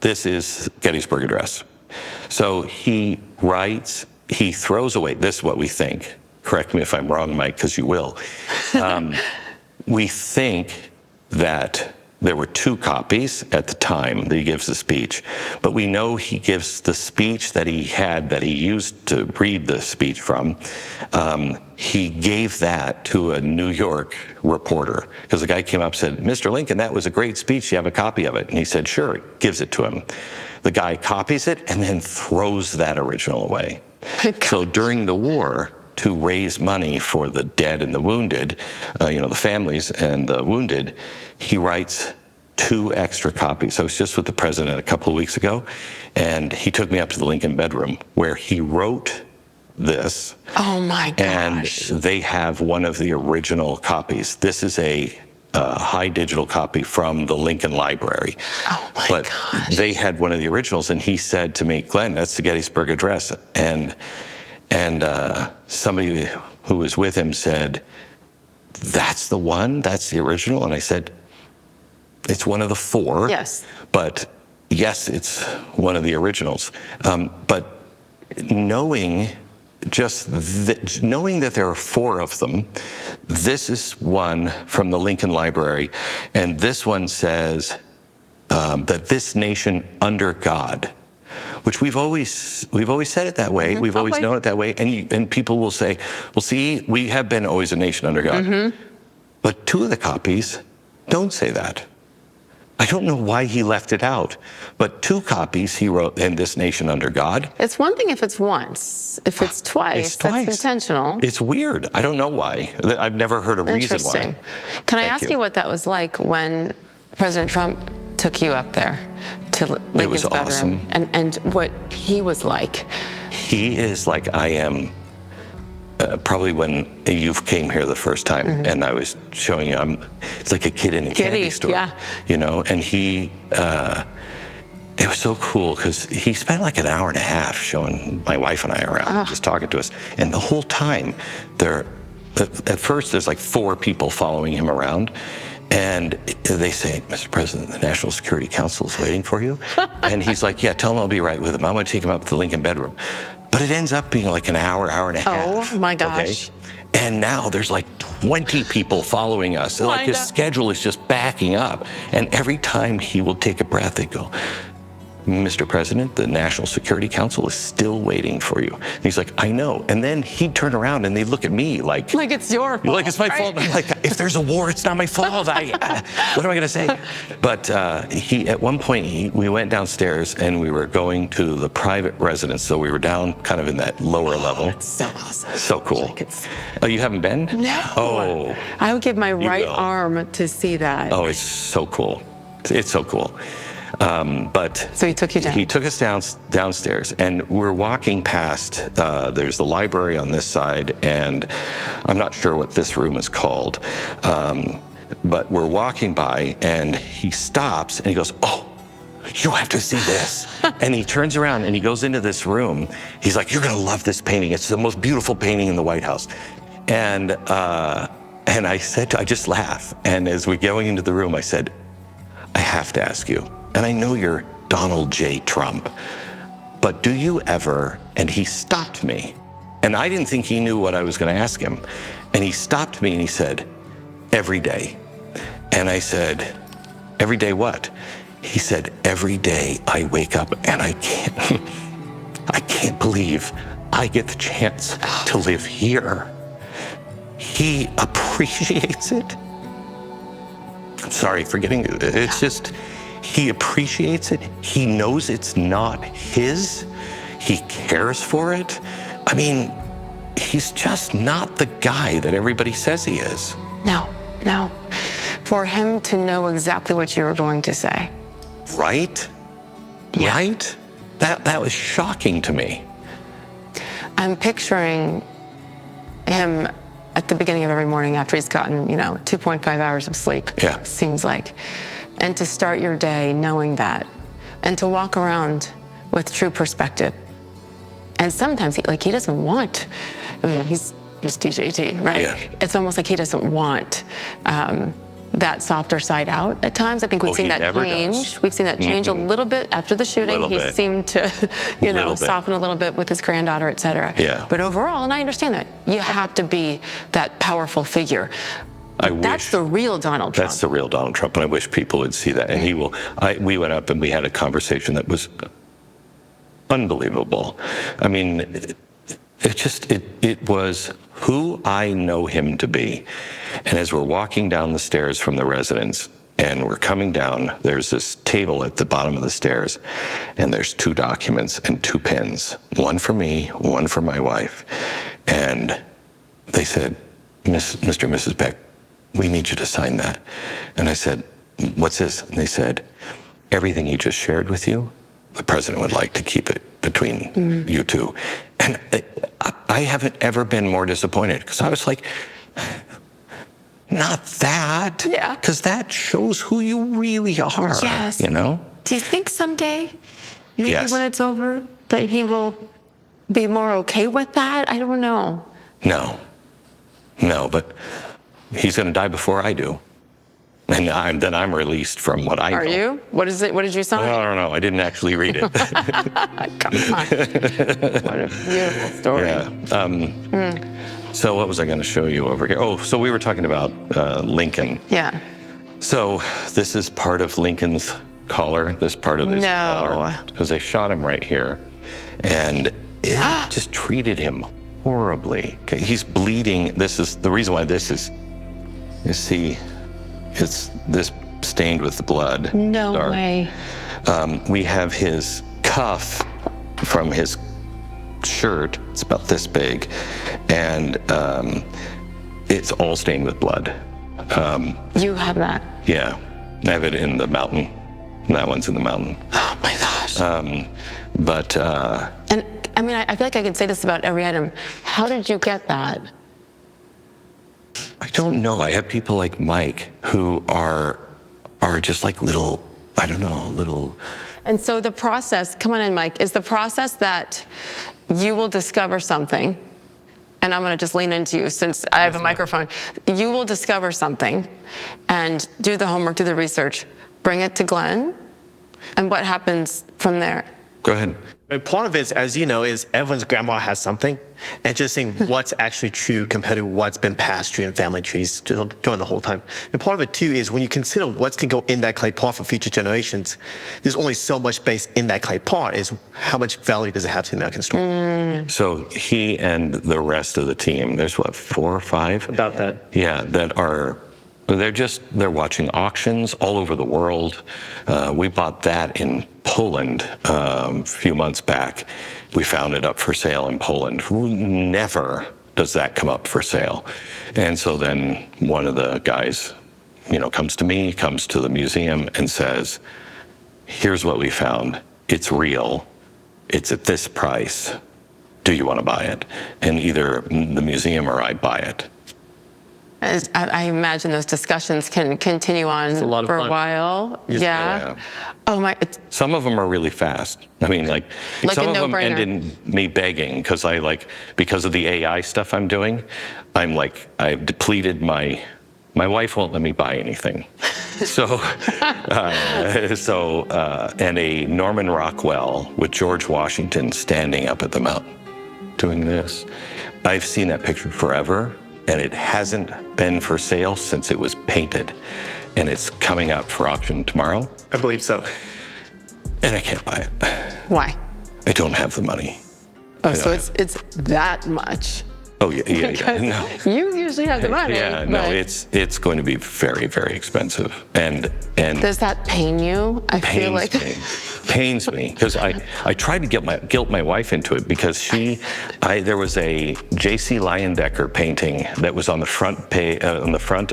S1: this is Gettysburg Address. So he writes, he throws away, this is what we think. Correct me if I'm wrong, Mike, because you will. We think that there were 2 copies at the time that he gives the speech, but we know he gives the speech that he used to read the speech from. He gave that to a New York reporter because the guy came up and said, Mr. Lincoln, that was a great speech. You have a copy of it? And he said, sure, gives it to him. The guy copies it and then throws that original away. So during the war, to raise money for the dead and the wounded, the families and the wounded, he writes 2 extra copies. I was just with the president a couple of weeks ago, and he took me up to the Lincoln bedroom where he wrote this.
S2: Oh my gosh.
S1: And they have one of the original copies. This is a high digital copy from the Lincoln Library.
S2: Oh my
S1: but
S2: gosh.
S1: They had one of the originals, and he said to me, Glenn, that's the Gettysburg Address. And somebody who was with him said, that's the one? That's the original? And I said, it's one of the 4.
S2: Yes.
S1: But yes, it's one of the originals. But knowing just knowing that there are 4 of them. This is one from the Lincoln Library, and this one says that this nation under God, which we've always said it that way. We've always known it that way, and people will say, "Well, see, we have been always a nation under God." But 2 of the copies don't say that. I don't know why he left it out, but 2 copies he wrote, "in this nation under God."
S2: It's one thing if it's once. If it's twice, that's intentional.
S1: It's weird. I don't know why. I've never heard a reason why.
S2: Interesting. Can I ask you what that was like when President Trump took you up there to Lincoln's bedroom?
S1: Awesome.
S2: And what he was like?
S1: He is like I am. Probably when you came here the first time, and I was showing you, it's like a kid in a candy store, you know. And he, it was so cool because he spent like an hour and a half showing my wife and I around, just talking to us. And the whole time, at first there's like 4 people following him around, and they say, "Mr. President, the National Security Council is waiting for you." And he's like, "Yeah, tell him I'll be right with him. I'm going to take him up to the Lincoln bedroom." But it ends up being like an hour and a half.
S2: Oh my gosh.
S1: Okay? And now there's like 20 people following us. So like his schedule is just backing up. And every time he will take a breath, they go, "Mr. President, the National Security Council is still waiting for you." And he's like, "I know." And then he'd turn around and they'd look at me like
S2: it's your fault.
S1: Like it's my fault. I'm like, if there's a war, it's not my fault. What am I going to say? But at one point, we went downstairs and we were going to the private residence. So we were down kind of in that lower level.
S2: That's so awesome.
S1: So cool. Oh, you haven't been?
S2: No.
S1: Oh.
S2: I would give my right arm to see that.
S1: Oh, it's so cool. It's so cool.
S2: So he took you down?
S1: He took us downstairs, and we're walking past, there's the library on this side, and I'm not sure what this room is called, but we're walking by, and he stops, and he goes, "Oh, you have to see this." And he turns around, and he goes into this room. He's like, "You're going to love this painting. It's the most beautiful painting in the White House." And I said, I just laugh, and as we're going into the room, I said, "I have to ask you, and I know you're Donald J. Trump, but do you ever," and he stopped me, and I didn't think he knew what I was going to ask him, and he stopped me and he said, "Every day." And I said, "Every day what?" He said, "Every day I wake up and I can't believe I get the chance to live here." He appreciates it. I'm sorry for getting, it's just, he appreciates it. He knows it's not his. He cares for it. I mean, he's just not the guy that everybody says he is.
S2: No. For him to know exactly what you were going to say.
S1: Right?
S2: Yeah.
S1: Right? That was shocking to me.
S2: I'm picturing him at the beginning of every morning after he's gotten, 2.5 hours of sleep.
S1: Yeah.
S2: Seems like. And to start your day knowing that. And to walk around with true perspective. And sometimes he doesn't want, he's TJT, right?
S1: Yeah.
S2: It's almost like he doesn't want that softer side out at times. I think we've seen that change. We've seen that change a little bit after the shooting. He seemed to, soften a little bit with his granddaughter, et cetera.
S1: Yeah.
S2: But overall, and I understand that, you have to be that powerful figure. That's the real Donald Trump.
S1: That's the real Donald Trump, and I wish people would see that. And he will. We went up and we had a conversation that was unbelievable. I mean, it was who I know him to be. And as we're walking down the stairs from the residence and we're coming down, there's this table at the bottom of the stairs, and there's 2 documents and 2 pens, one for me, one for my wife. And they said, Mr. and Mrs. Beck, we need you to sign that. And I said, what's this? And they said, everything he just shared with you, the president would like to keep it between you two. And I haven't ever been more disappointed, because I was like, not that.
S2: Yeah.
S1: Because that shows who you really are.
S2: Yes.
S1: You know?
S2: Do you think someday, maybe
S1: Yes.
S2: when it's over, that he will be more okay with that? I don't know.
S1: No, but he's going to die before I do. And then I'm released from what I know.
S2: Are you? What is it? What did you sign?
S1: I don't know. I didn't actually read it.
S2: Come on. What a beautiful story.
S1: Yeah. So what was I going to show you over here? Oh, so we were talking about Lincoln.
S2: Yeah.
S1: So this is part of Lincoln's collar, this part of his collar, because they shot him right here. And it just treated him horribly. Okay, he's bleeding. This is the reason why this is, you see, it's this stained with the blood.
S2: No way.
S1: We have his cuff from his shirt. It's about this big. And it's all stained with blood.
S2: You have that?
S1: Yeah, I have it in the mountain. That one's in the mountain.
S2: Oh my gosh.
S1: And
S2: I mean, I feel like I could say this about every item. How did you get that?
S1: I don't know. I have people like Mike who are just like little, I don't know, little.
S2: And so the process, come on in, Mike, is the process that you will discover something, and I'm going to just lean into you since I have a microphone. You will discover something and do the homework, do the research, bring it to Glenn, and what happens from there?
S1: Go ahead.
S4: And part of it, as you know, is everyone's grandma has something, and just seeing what's actually true compared to what's been passed through in family trees during the whole time. And part of it too is when you consider what's going to go in that clay pot for future generations, there's only so much space in that clay pot. Is how much value does it have to the American story?
S1: So he and the rest of the team, there's what, 4 or 5?
S4: About that.
S1: Yeah, that are, they're watching auctions all over the world. We bought that in Poland a few months back. We found it up for sale in Poland. Never does that come up for sale. And so then one of the guys, comes to me, comes to the museum and says, here's what we found. It's real. It's at this price. Do you want to buy it? And either the museum or I buy it.
S2: I imagine those discussions can continue on for a while. Yeah. Oh my.
S1: Some of them are really fast. I mean, like some of them end in me begging because of the AI stuff I'm doing. I've depleted my wife won't let me buy anything. So, and a Norman Rockwell with George Washington standing up at the mountain doing this. I've seen that picture forever. And it hasn't been for sale since it was painted. And it's coming up for auction tomorrow.
S4: I believe so.
S1: And I can't buy it.
S2: Why?
S1: I don't have the money.
S2: Oh, so it's that much.
S1: Oh, yeah. No.
S2: You usually have the money.
S1: Yeah, no, it's going to be very, very expensive. And
S2: does that pain you? I feel like
S1: pains me because I tried to guilt my wife into it because there was a J.C. Leyendecker painting that was on the front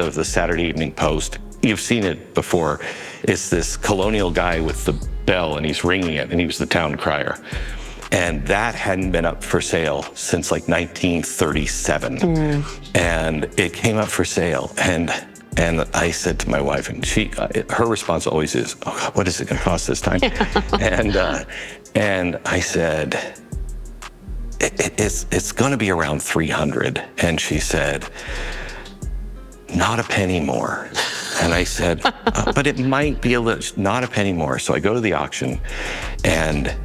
S1: of the Saturday Evening Post. You've seen it before. It's this colonial guy with the bell and he's ringing it and he was the town crier. And that hadn't been up for sale since 1937. And it came up for sale. And I said to my wife, and her response always is, oh God, what is it going to cost this time? and I said, it's going to be around 300. And she said, not a penny more. And I said, but it might be not a penny more. So I go to the auction and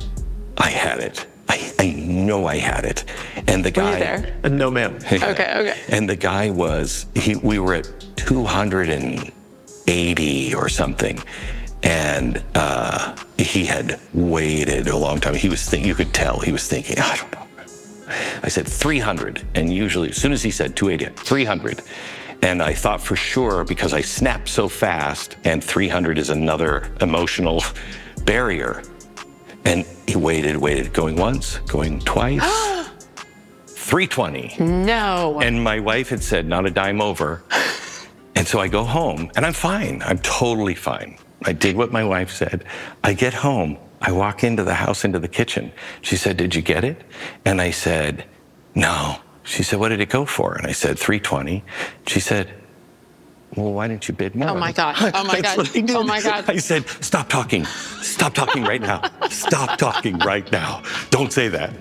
S1: I had it. I know I had it. And the guy.
S2: Were you there?
S4: No, ma'am.
S2: Okay.
S1: And the guy we were at 280 or something. And he had waited a long time. You could tell he was thinking, I don't know. I said 300. And usually, as soon as he said 280, 300. And I thought for sure, because I snapped so fast, and 300 is another emotional barrier. And he waited, going once, going twice, 320.
S2: No.
S1: And my wife had said, not a dime over. And so I go home, and I'm fine. I'm totally fine. I did what my wife said. I get home. I walk into the house, into the kitchen. She said, did you get it? And I said, no. She said, what did it go for? And I said, 320. She said, well, why didn't you bid more?
S2: Oh my God. Oh my
S1: That's
S2: God.
S1: what I did.
S2: Oh my God.
S1: I said, stop talking. Stop talking right now. Stop talking right now. Don't say that.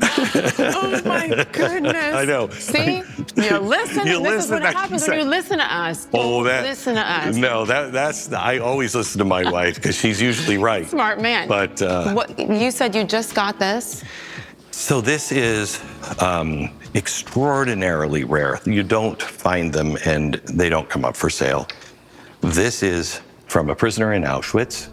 S2: Oh my goodness.
S1: I know.
S2: See? You're listening.
S1: You
S2: this is what
S1: listen,
S2: happens when you listen to us.
S1: Oh,
S2: Listen to us.
S1: No, that's. I always listen to my wife because she's usually right.
S2: Smart man.
S1: But
S2: what you said you just got this?
S1: so this is extraordinarily rare. You don't find them, and they don't come up for sale. This is from a prisoner in Auschwitz.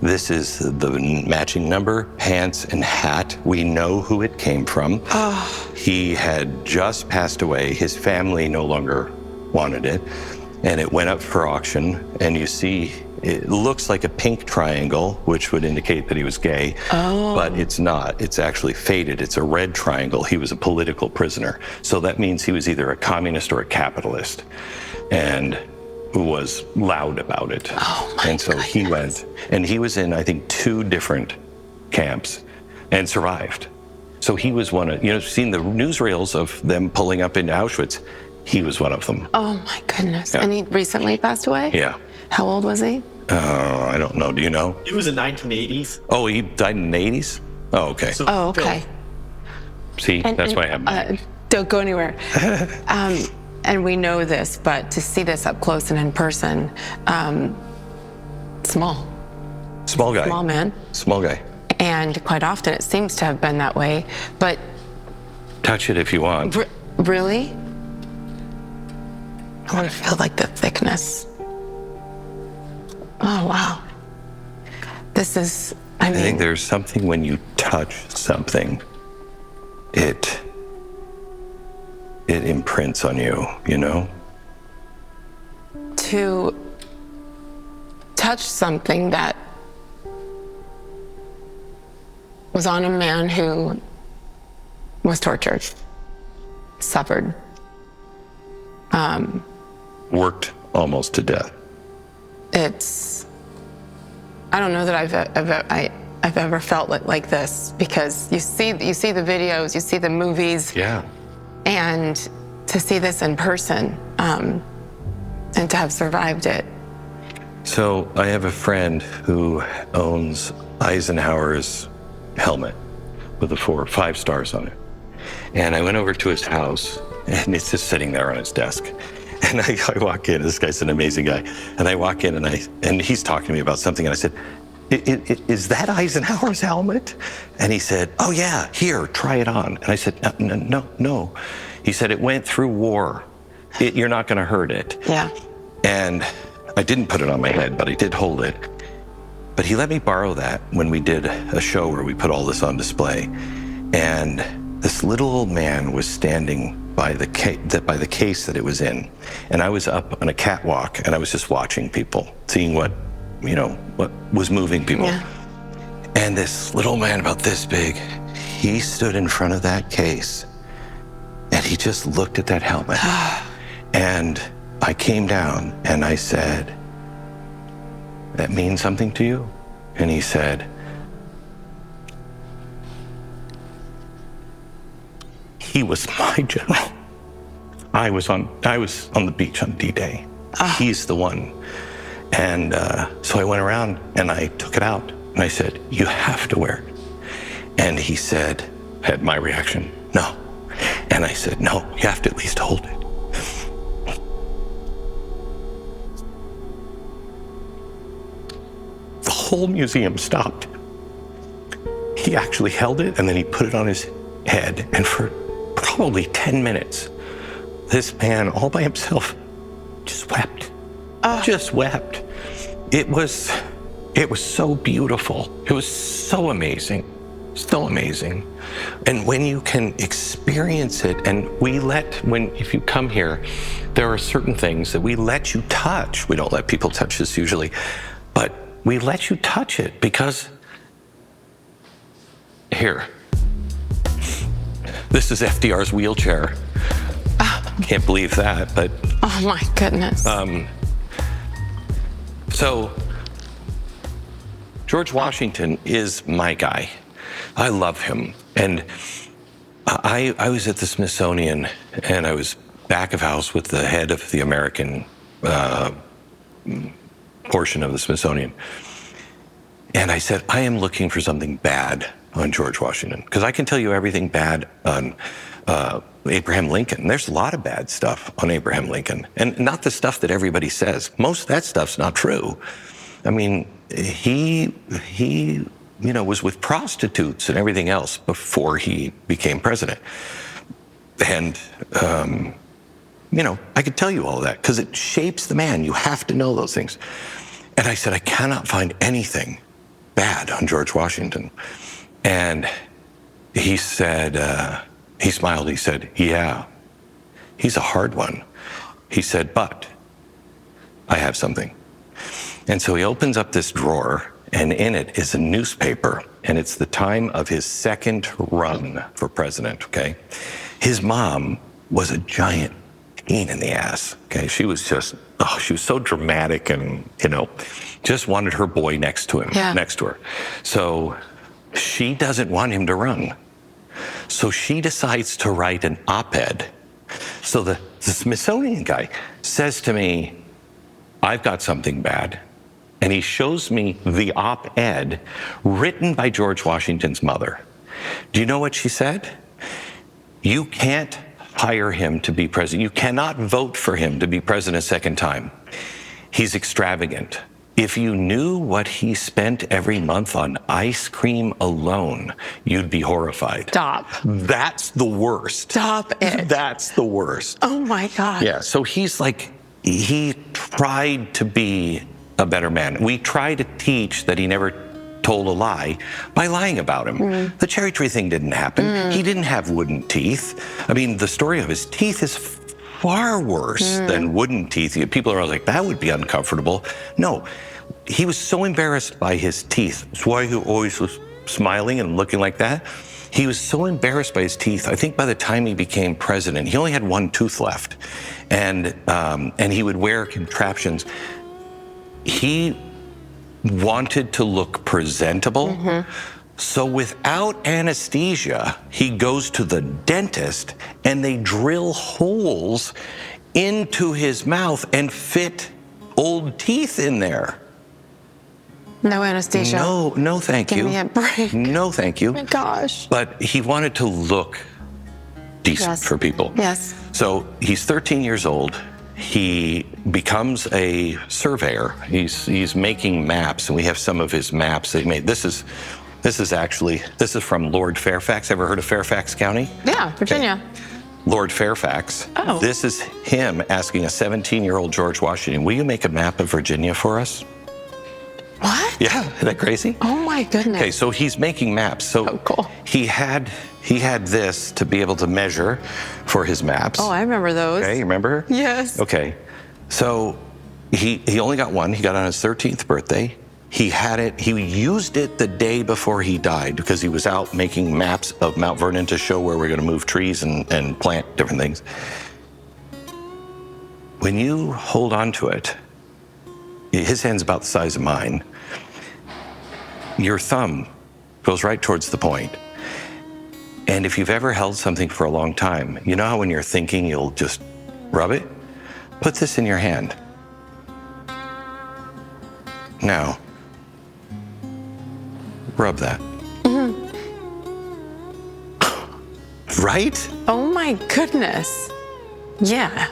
S1: This is the matching number, pants, and hat. We know who it came from. He had just passed away. His family no longer wanted it, and it went up for auction. And you see, it looks like a pink triangle, which would indicate that he was gay, but it's not. It's actually faded. It's a red triangle. He was a political prisoner. So that means he was either a communist or a capitalist, and was loud about it. And so he went, and he was in, I think, 2 different camps and survived. So he was one of, seen the newsreels of them pulling up into Auschwitz. He was one of them.
S2: Oh my goodness.
S1: Yeah.
S2: And he recently passed away?
S1: Yeah.
S2: How old was he?
S1: I don't know. Do you know?
S4: It was in 1980s.
S1: Oh, he died in the 80s? Oh, okay.
S4: So,
S2: Oh, okay.
S1: See, that's why I have mine.
S2: Don't go anywhere. And we know this, but to see this up close and in person, small
S1: Small
S2: man.
S1: Small guy.
S2: And quite often it seems to have been that way. But
S1: Touch it if you want.
S2: really? I want to feel like the thickness. Oh, wow. This is, I
S1: think
S2: mean,
S1: there's something when you touch something, it imprints on you,
S2: to touch something that was on a man who was tortured, suffered.
S1: Worked almost to death.
S2: I don't know that I've ever felt like this, because you see the videos, you see the movies,
S1: Yeah.
S2: and to see this in person, and to have survived it.
S1: So I have a friend who owns Eisenhower's helmet with the 4 or 5 stars on it. And I went over to his house, and it's just sitting there on his desk. And I walk in, this guy's an amazing guy. And I walk in and he's talking to me about something. And I said, is that Eisenhower's helmet? And he said, oh yeah, here, try it on. And I said, no. He said, it went through war. You're not gonna hurt it.
S2: Yeah.
S1: And I didn't put it on my head, but I did hold it. But he let me borrow that when we did a show where we put all this on display. And this little old man was standing by the case that it was in. And I was up on a catwalk, and I was just watching people, seeing what was moving people.
S2: Yeah.
S1: And this little man about this big, he stood in front of that case, and he just looked at that helmet. And I came down and I said, that means something to you? And he said, he was my general. I was on the beach on D-Day. He's the one. And so I went around and I took it out and I said, you have to wear it. And he said, had my reaction, no. And I said, no, you have to at least hold it. The whole museum stopped. He actually held it, and then he put it on his head, and for probably 10 minutes, this man all by himself just wept. Just wept. It was so beautiful. It was so amazing. So amazing. And when you can experience it, and if you come here, there are certain things that we let you touch. We don't let people touch this usually, but we let you touch it because here, this is FDR's wheelchair. Can't believe that, but.
S2: Oh my goodness.
S1: So George Washington is my guy. I love him. And I was at the Smithsonian, and I was back of house with the head of the American portion of the Smithsonian. And I said, I am looking for something bad on George Washington, because I can tell you everything bad on Abraham Lincoln. There's a lot of bad stuff on Abraham Lincoln, and not the stuff that everybody says. Most of that stuff's not true. I mean, he was with prostitutes and everything else before he became president. And, I could tell you all of that because it shapes the man. You have to know those things. And I said, I cannot find anything bad on George Washington. And he said, he smiled, he said, yeah, he's a hard one. He said, but I have something. And so he opens up this drawer, and in it is a newspaper, and it's the time of his second run for president, okay? His mom was a giant pain in the ass, okay? She was just, she was so dramatic and, just wanted her boy next to her. So she doesn't want him to run. So she decides to write an op-ed. So the Smithsonian guy says to me, I've got something bad. And he shows me the op-ed written by George Washington's mother. Do you know what she said? You can't hire him to be president. You cannot vote for him to be president a second time. He's extravagant. If you knew what he spent every month on ice cream alone, you'd be horrified.
S2: Stop.
S1: That's the worst.
S2: Stop it.
S1: That's the worst.
S2: Oh my God.
S1: Yeah, so he's like, he tried to be a better man. We try to teach that he never told a lie by lying about him. The cherry tree thing didn't happen. He didn't have wooden teeth. I mean, the story of his teeth is far worse than wooden teeth. People are like, that would be uncomfortable. No, he was so embarrassed by his teeth. That's why he always was smiling and looking like that. He was so embarrassed by his teeth. I think by the time he became president, he only had one tooth left, and he would wear contraptions. He wanted to look presentable. So without anesthesia, he goes to the dentist and they drill holes into his mouth and fit old teeth in there.
S2: No anesthesia.
S1: No, thank you.
S2: Give me a break.
S1: No, thank you.
S2: Oh my gosh.
S1: But he wanted to look decent for people.
S2: Yes.
S1: So he's 13 years old. He becomes a surveyor. He's making maps, and we have some of his maps that he made. This is from Lord Fairfax. Ever heard of Fairfax County?
S2: Yeah, Virginia.
S1: Okay. Lord Fairfax.
S2: Oh.
S1: This is him asking a 17-year-old George Washington, will you make a map of Virginia for us?
S2: What?
S1: Yeah, isn't that crazy?
S2: Oh my goodness.
S1: Okay, so he's making maps. So
S2: cool.
S1: He had this to be able to measure for his maps.
S2: Oh, I remember those.
S1: Okay, you remember?
S2: Yes.
S1: Okay, so he only got one. He got it on his 13th birthday. He had it. He used it the day before he died because he was out making maps of Mount Vernon to show where we're going to move trees and plant different things. When you hold on to it, his hand's about the size of mine. Your thumb goes right towards the point. And if you've ever held something for a long time, you know how when you're thinking you'll just rub it? Put this in your hand. Now, rub that. Right?
S2: Oh my goodness. Yeah.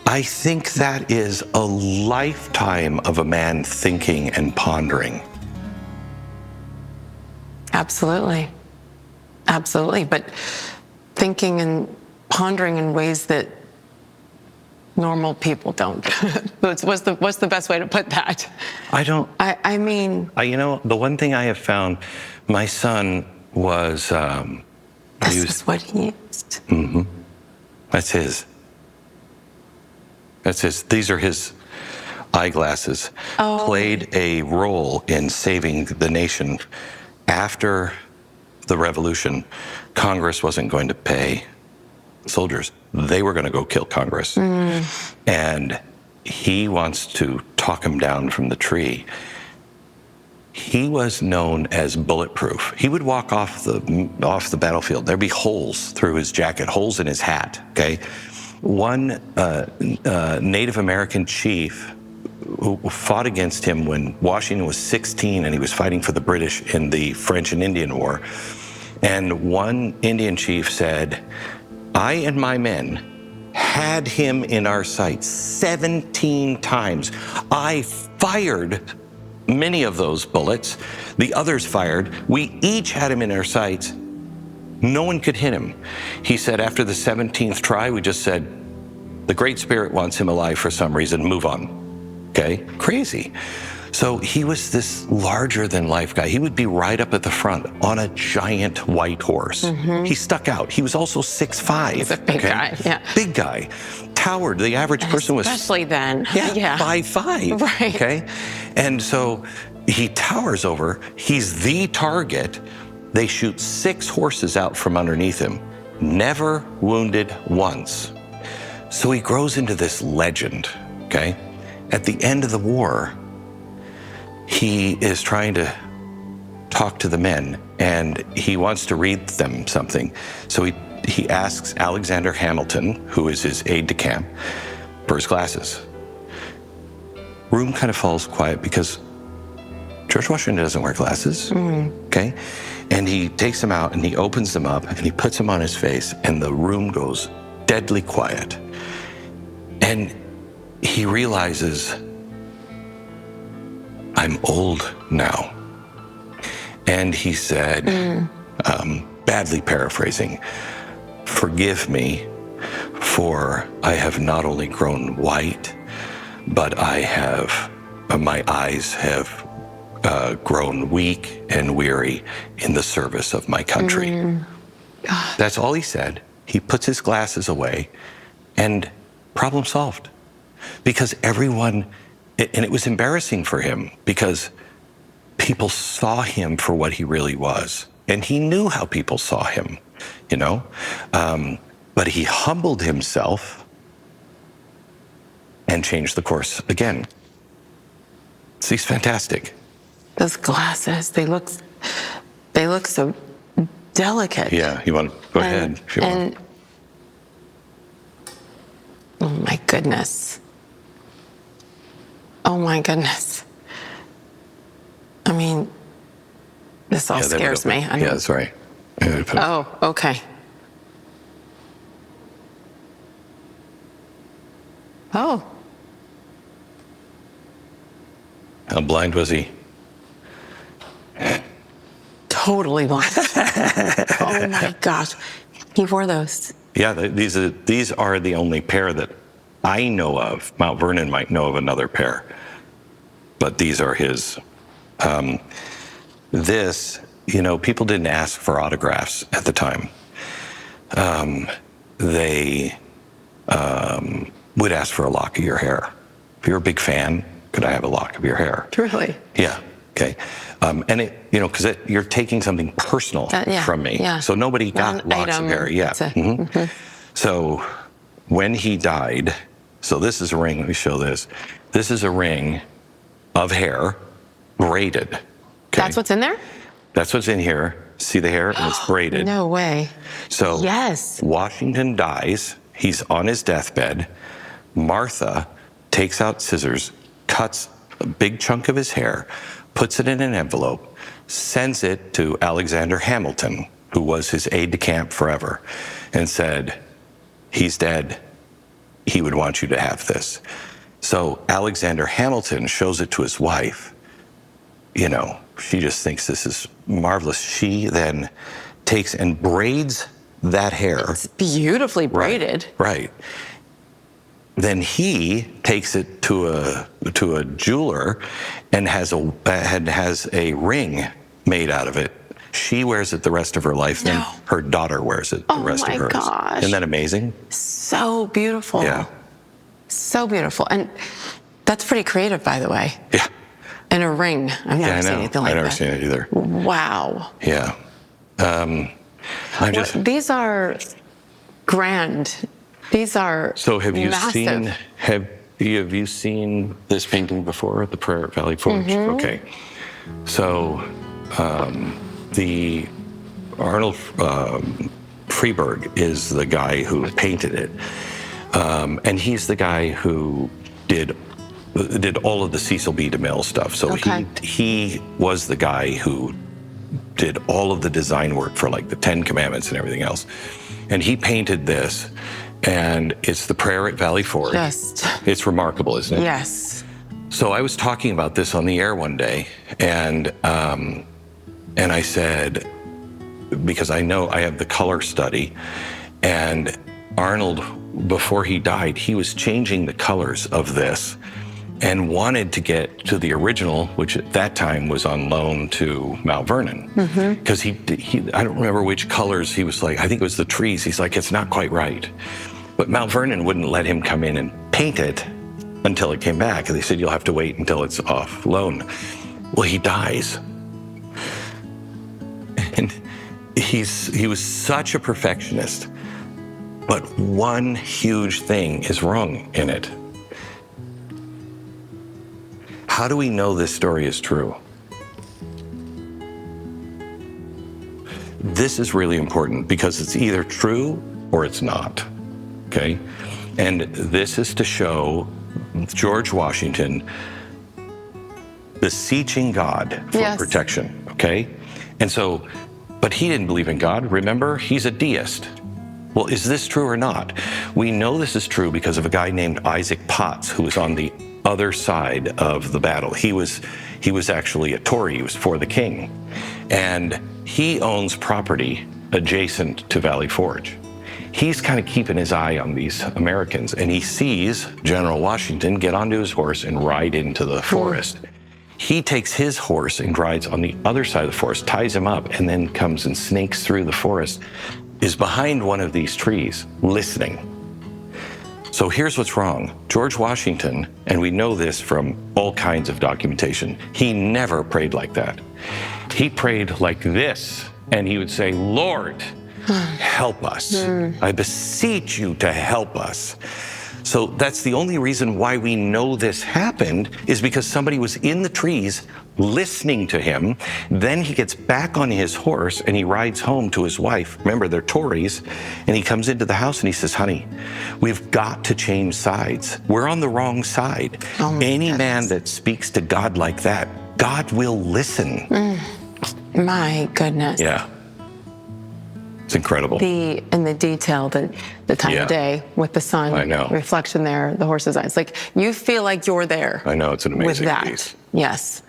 S1: I think that is a lifetime of a man thinking and pondering.
S2: Absolutely. Absolutely. But thinking and pondering in ways that normal people don't. What's the best way to put that? I mean,
S1: the one thing I have found, my son was...
S2: this is what he used.
S1: That's his. These are his eyeglasses.
S2: Oh.
S1: Played a role in saving the nation. After the revolution, Congress wasn't going to pay soldiers. They were going to go kill Congress. And he wants to talk him down from the tree. He was known as bulletproof. He would walk off the battlefield. There'd be holes through his jacket, holes in his hat, okay? one Native American chief who fought against him when Washington was 16 and he was fighting for the British in the French and Indian War. And one Indian chief said, I and my men had him in our sights 17 times. I fired many of those bullets. The others fired. We each had him in our sights. No one could hit him. He said after the 17th try, we just said, the Great Spirit wants him alive for some reason, move on. Okay, crazy. So he was this larger than life guy. He would be right up at the front on a giant white horse. He stuck out. He was also 6'5".
S2: He's a big guy, yeah.
S1: Big guy. Towered. The average person was...
S2: Especially then.
S1: Yeah, 5'5".
S2: Right.
S1: Okay? And so he towers over. He's the target. They shoot 6 horses out from underneath him. Never wounded once. So he grows into this legend, okay? At the end of the war, he is trying to talk to the men and he wants to read them something. So he asks Alexander Hamilton, who is his aide-de-camp, for his glasses. Room kind of falls quiet because George Washington doesn't wear glasses, okay? And he takes them out and he opens them up and he puts them on his face and the room goes deadly quiet. And he realizes, I'm old now. And he said, badly paraphrasing, forgive me, for I have not only grown white, but I have, my eyes have grown weak and weary in the service of my country. That's all he said. He puts his glasses away and problem solved. Because everyone, and it was embarrassing for him because people saw him for what he really was. And he knew how people saw him, you know? But he humbled himself and changed the course again. So he's fantastic.
S2: Those glasses, they look so delicate.
S1: Yeah, you want to go ahead if you want.
S2: Oh my goodness. Oh my goodness. I mean, this all scares me.
S1: Yeah, that's right.
S2: Oh, okay. Oh.
S1: How blind was he?
S2: Totally blind. Oh my gosh. He wore those.
S1: Yeah, these are the only pair that I know of. Mount Vernon might know of another pair, but these are his. This, you know, people didn't ask for autographs at the time. They would ask for a lock of your hair. If you're a big fan, could I have a lock of your hair?
S2: Really?
S1: Yeah. Okay. And it, you know, because you're taking something personal from me.
S2: Yeah.
S1: So nobody got locks of hair. Yeah. So when he died, so this is a ring. Let me show this. This is a ring of hair, braided. Okay?
S2: That's what's in there?
S1: That's what's in here. See the hair? And it's braided.
S2: No way.
S1: So
S2: yes.
S1: Washington dies. He's on his deathbed. Martha takes out scissors, cuts a big chunk of his hair, puts it in an envelope, sends it to Alexander Hamilton, who was his aide-de-camp forever, and said, he's dead. He would want you to have this. So Alexander Hamilton shows it to his wife. You know, she just thinks this is marvelous. She then takes and braids that hair.
S2: It's beautifully braided.
S1: Right. Then he takes it to a jeweler and has a ring made out of it. She wears it the rest of her life. Then her daughter wears it the rest of hers.
S2: Oh my gosh.
S1: Isn't that amazing?
S2: So beautiful.
S1: Yeah.
S2: So beautiful. And that's pretty creative, by the way.
S1: Yeah.
S2: And a ring. I've never seen anything like that.
S1: I've never seen it either.
S2: Wow.
S1: Yeah.
S2: These are grand. These are
S1: So have you
S2: massive.
S1: have you seen this painting before, the Prayer Valley Forge? Okay. So the Arnold Freeberg is the guy who painted it. And he's the guy who did all of the Cecil B. DeMille stuff. So
S2: Okay.
S1: he was the guy who did all of the design work for like the 10 Commandments and everything else. And he painted this, and it's the prayer at Valley Forge.
S2: Just,
S1: It's remarkable, isn't it?
S2: yes.
S1: So I was talking about this on the air one day, and I said, because I know I have the color study, and Arnold, before he died, he was changing the colors of this and wanted to get to the original, which at that time was on loan to Mount Vernon. Because he, I don't remember which colors he was like, I think it was the trees. He's like, it's not quite right. But Mount Vernon wouldn't let him come in and paint it until it came back. And they said, you'll have to wait until it's off loan. Well, he dies. And he was such a perfectionist, but one huge thing is wrong in it. How do we know this story is true? This is really important because it's either true or it's not, okay? And this is to show George Washington beseeching God for
S2: Yes.
S1: protection, okay? And so, but he didn't believe in God, remember? He's a deist. Well, is this true or not? We know this is true because of a guy named Isaac Potts, who was on the other side of the battle. He was actually a Tory. He was for the king. And he owns property adjacent to Valley Forge. He's kind of keeping his eye on these Americans, and he sees General Washington get onto his horse and ride into the forest. He takes his horse and rides on the other side of the forest, ties him up, and then comes and snakes through the forest, is behind one of these trees, listening. So here's what's wrong. George Washington, and we know this from all kinds of documentation, he never prayed like that. He prayed like this, and he would say, Lord, help us. I beseech you to help us. So that's the only reason why we know this happened, is because somebody was in the trees listening to him. Then he gets back on his horse and he rides home to his wife. Remember, they're Tories. And he comes into the house and he says, honey, we've got to change sides. We're on the wrong side. Any man that speaks to God like that, God will listen.
S2: My goodness.
S1: Yeah. It's incredible.
S2: And the detail, the time
S1: Yeah.
S2: of day with the sun,
S1: I know.
S2: reflection there, the horse's eyes. Like, you feel like you're there.
S1: I know, it's an amazing
S2: with that.
S1: piece.
S2: Yes.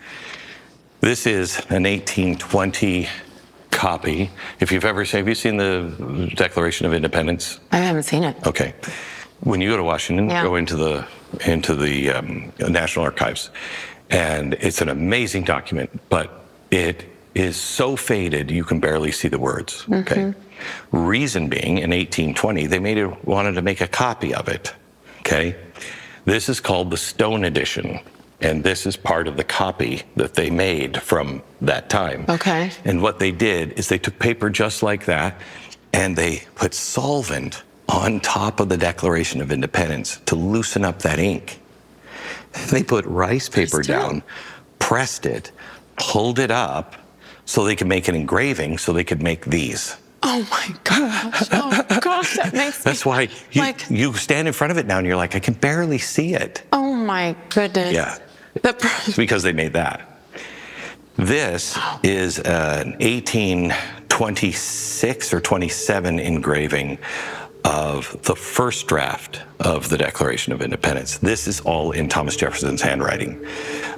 S1: This is an 1820 copy. If you've you seen the Declaration of Independence?
S2: I haven't seen it.
S1: Okay. When you go to Washington,
S2: Yeah.
S1: go into the National Archives, and it's an amazing document, but it is so faded you can barely see the words. Okay. Reason being, in 1820, they wanted to make a copy of it. Okay. This is called the Stone Edition, and this is part of the copy that they made from that time.
S2: Okay.
S1: And what they did is they took paper just like that, and they put solvent on top of the Declaration of Independence to loosen up that ink. They put rice paper down, pressed it, pulled it up so they could make an engraving, so they could make these.
S2: Oh my gosh. Oh gosh, that makes me.
S1: That's why you stand in front of it now and you're like, I can barely see it.
S2: Oh my goodness.
S1: Yeah. It's because they made that. This is an 1826 or 27 engraving of the first draft of the Declaration of Independence. This is all in Thomas Jefferson's handwriting.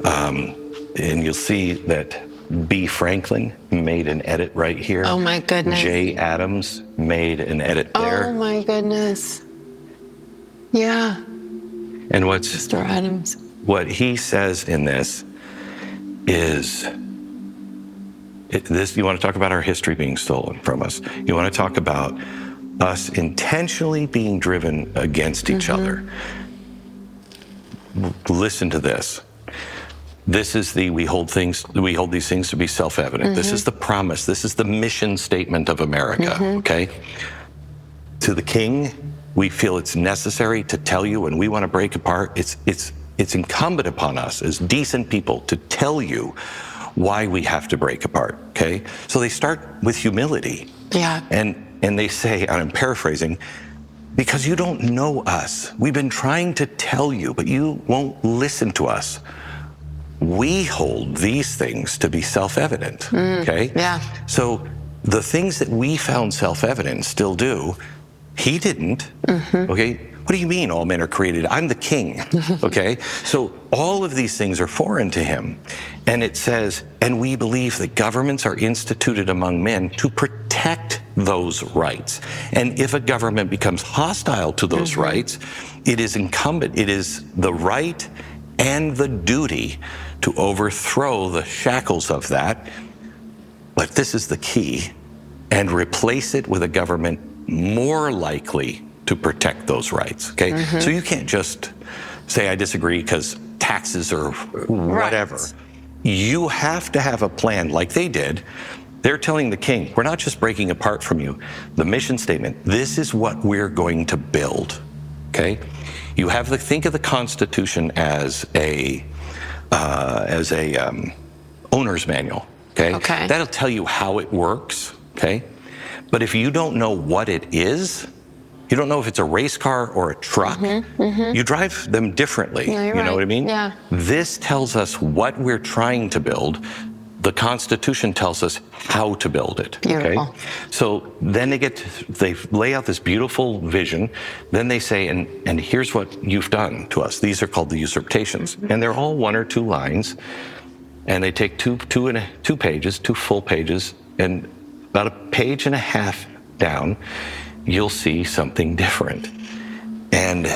S1: And you'll see that B. Franklin made an edit right here.
S2: Oh my goodness.
S1: J. Adams made an edit there.
S2: Oh my goodness. Yeah.
S1: And what
S2: Mr. Adams.
S1: he says in this is, you want to talk about our history being stolen from us. You want to talk about us intentionally being driven against each other. Listen to this. This is we hold these things to be self-evident. This is the promise. This is the mission statement of America, okay? To the king, we feel it's necessary to tell you when we want to break apart. It's incumbent upon us as decent people to tell you why we have to break apart, okay? So they start with humility.
S2: Yeah.
S1: And they say, and I'm paraphrasing, because you don't know us. We've been trying to tell you, but you won't listen to us. We hold these things to be self-evident, okay?
S2: Yeah.
S1: So the things that we found self-evident still do, he didn't, okay? What do you mean all men are created? I'm the king, okay? So all of these things are foreign to him. And it says, and we believe that governments are instituted among men to protect those rights. And if a government becomes hostile to those rights, it is incumbent, it is the right and the duty to overthrow the shackles of that. But this is the key, and replace it with a government more likely to protect those rights, okay? So you can't just say, I disagree because taxes or whatever.
S2: Right.
S1: You have to have a plan like they did. They're telling the king, we're not just breaking apart from you. The mission statement, this is what we're going to build, okay? You have to think of the Constitution as a owner's manual, okay?
S2: Okay.
S1: That'll tell you how it works, okay? But if you don't know what it is, you don't know if it's a race car or a truck, you drive them differently.
S2: Yeah, you're
S1: you know
S2: right.
S1: what I mean?
S2: Yeah.
S1: This tells us what we're trying to build. The Constitution tells us how to build it.
S2: Beautiful.
S1: Okay? So then they lay out this beautiful vision. Then they say, and here's what you've done to us. These are called the usurpations. And they're all 1 or 2 lines. And they take two pages, 2 full pages, and about a page and a half down, you'll see something different. And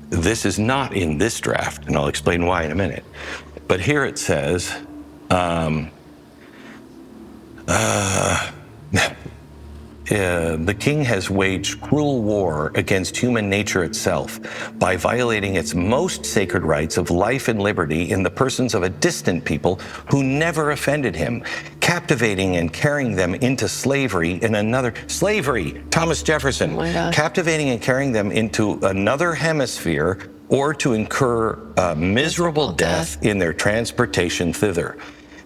S1: this is not in this draft, and I'll explain why in a minute. But here it says, the king has waged cruel war against human nature itself by violating its most sacred rights of life and liberty in the persons of a distant people who never offended him, captivating and carrying them into slavery in another slavery. Thomas Jefferson, captivating and carrying them into another hemisphere, or to incur miserable death in their transportation thither.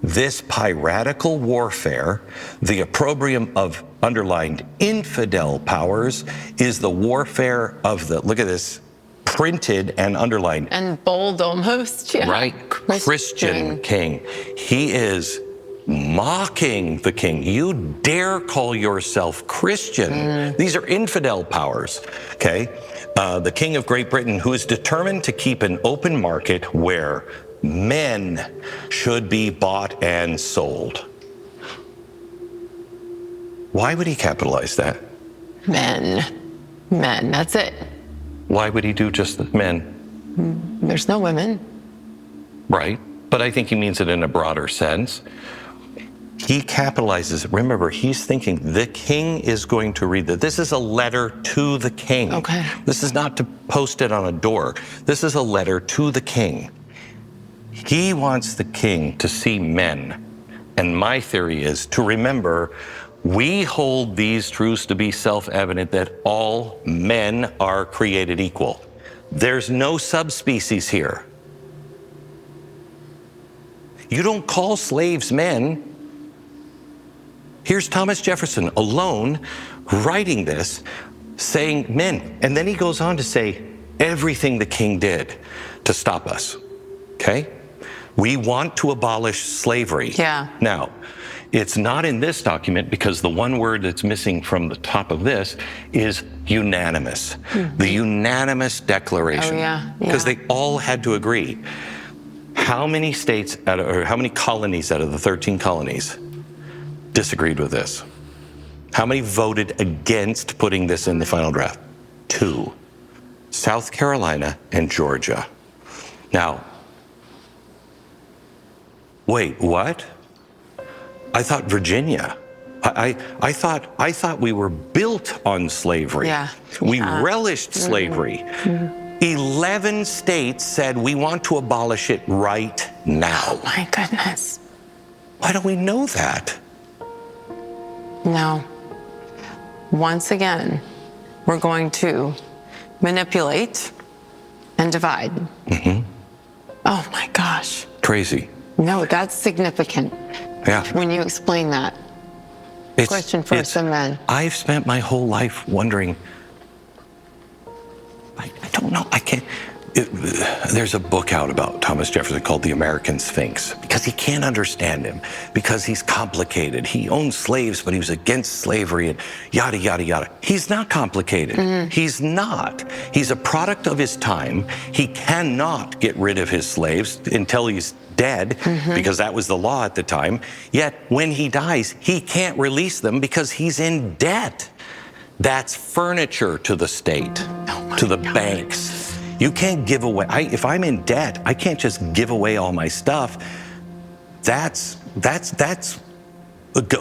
S1: This piratical warfare, the opprobrium of underlined infidel powers, is the warfare of the, look at this, printed and underlined.
S2: And bold almost, yeah.
S1: Right? Christian king. He is mocking the king. You dare call yourself Christian. These are infidel powers, okay? The king of Great Britain, who is determined to keep an open market where men should be bought and sold. Why would he capitalize that?
S2: Men, that's it.
S1: Why would he do just the men?
S2: There's no women.
S1: Right, but I think he means it in a broader sense. He capitalizes, remember, he's thinking the king is going to read that. This is a letter to the king.
S2: Okay.
S1: This is not to post it on a door. This is a letter to the king. He wants the king to see men. And my theory is to remember, we hold these truths to be self-evident that all men are created equal. There's no subspecies here. You don't call slaves men. Here's Thomas Jefferson alone writing this, saying men. And then he goes on to say everything the king did to stop us, okay? We want to abolish slavery.
S2: Yeah.
S1: Now, it's not in this document because the one word that's missing from the top of this is unanimous. The unanimous declaration.
S2: Oh, yeah.
S1: Because they all had to agree. How many states, or how many colonies out of the 13 colonies disagreed with this? How many voted against putting this in the final draft? 2. South Carolina and Georgia. Now, wait, what? I thought Virginia. I thought we were built on slavery.
S2: Yeah.
S1: We relished slavery. 11 states said we want to abolish it right now.
S2: Oh my goodness.
S1: Why don't we know that?
S2: No. Once again, we're going to manipulate and divide. Oh my gosh.
S1: Crazy.
S2: No, that's significant.
S1: Yeah.
S2: When you explain that. Question for some men.
S1: I've spent my whole life wondering, no, I can't. There's a book out about Thomas Jefferson called The American Sphinx, because he can't understand him, because he's complicated. He owned slaves, but he was against slavery and yada, yada, yada. He's not complicated. He's not. He's a product of his time. He cannot get rid of his slaves until he's dead, because that was the law at the time. Yet when he dies, he can't release them because he's in debt. That's furniture to the state, to the banks. You can't give away, if I'm in debt, I can't just give away all my stuff. That's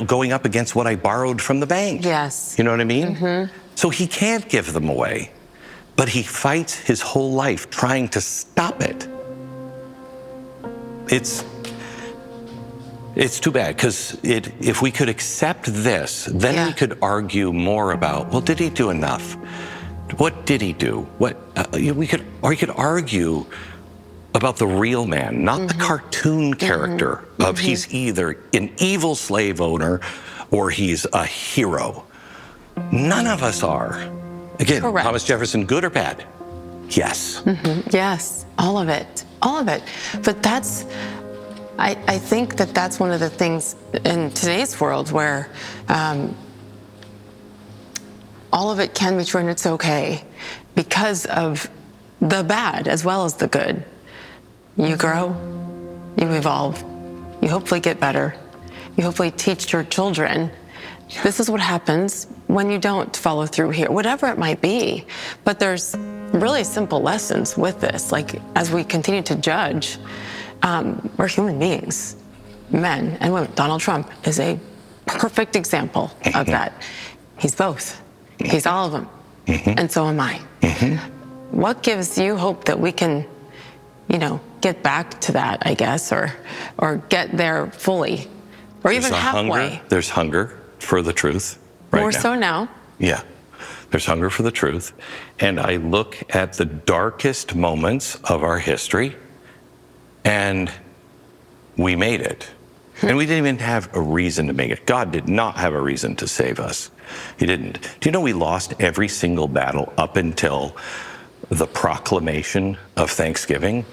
S1: going up against what I borrowed from the bank.
S2: Yes.
S1: You know what I mean? So he can't give them away, but he fights his whole life trying to stop it. It's too bad, because if we could accept this, then we could argue more about, well, did he do enough? What did he do? We could argue about the real man, not the cartoon character of he's either an evil slave owner or he's a hero. None of us are. Again, Thomas Jefferson, good or bad? Yes.
S2: Yes, all of it, all of it. But I think that's one of the things in today's world where all of it can be true and it's okay because of the bad as well as the good. You grow, you evolve, you hopefully get better, you hopefully teach your children. This is what happens when you don't follow through here, whatever it might be. But there's really simple lessons with this. Like, as we continue to judge, we're human beings, men and women. Donald Trump is a perfect example of that. He's both. He's all of them. And so am I. What gives you hope that we can, get back to that, I guess, or get there fully, or even halfway?
S1: There's hunger for the truth right now.
S2: More so now.
S1: Yeah. There's hunger for the truth. And I look at the darkest moments of our history, and we made it. And we didn't even have a reason to make it. God did not have a reason to save us. He didn't. Do you know we lost every single battle up until the proclamation of Thanksgiving?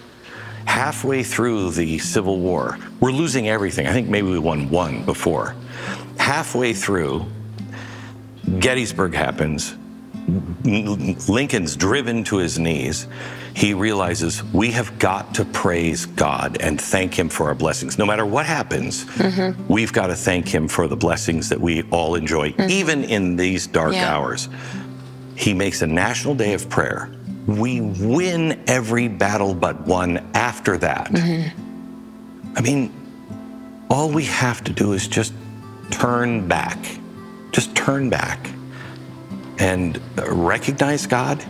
S1: Halfway through the Civil War, we're losing everything. I think maybe we won one before. Halfway through, Gettysburg happens. Lincoln's driven to his knees. He realizes we have got to praise God and thank him for our blessings. No matter what happens, we've got to thank him for the blessings that we all enjoy, even in these dark hours. He makes a national day of prayer. We win every battle but one after that. I mean, all we have to do is just turn back. Just turn back and recognize God,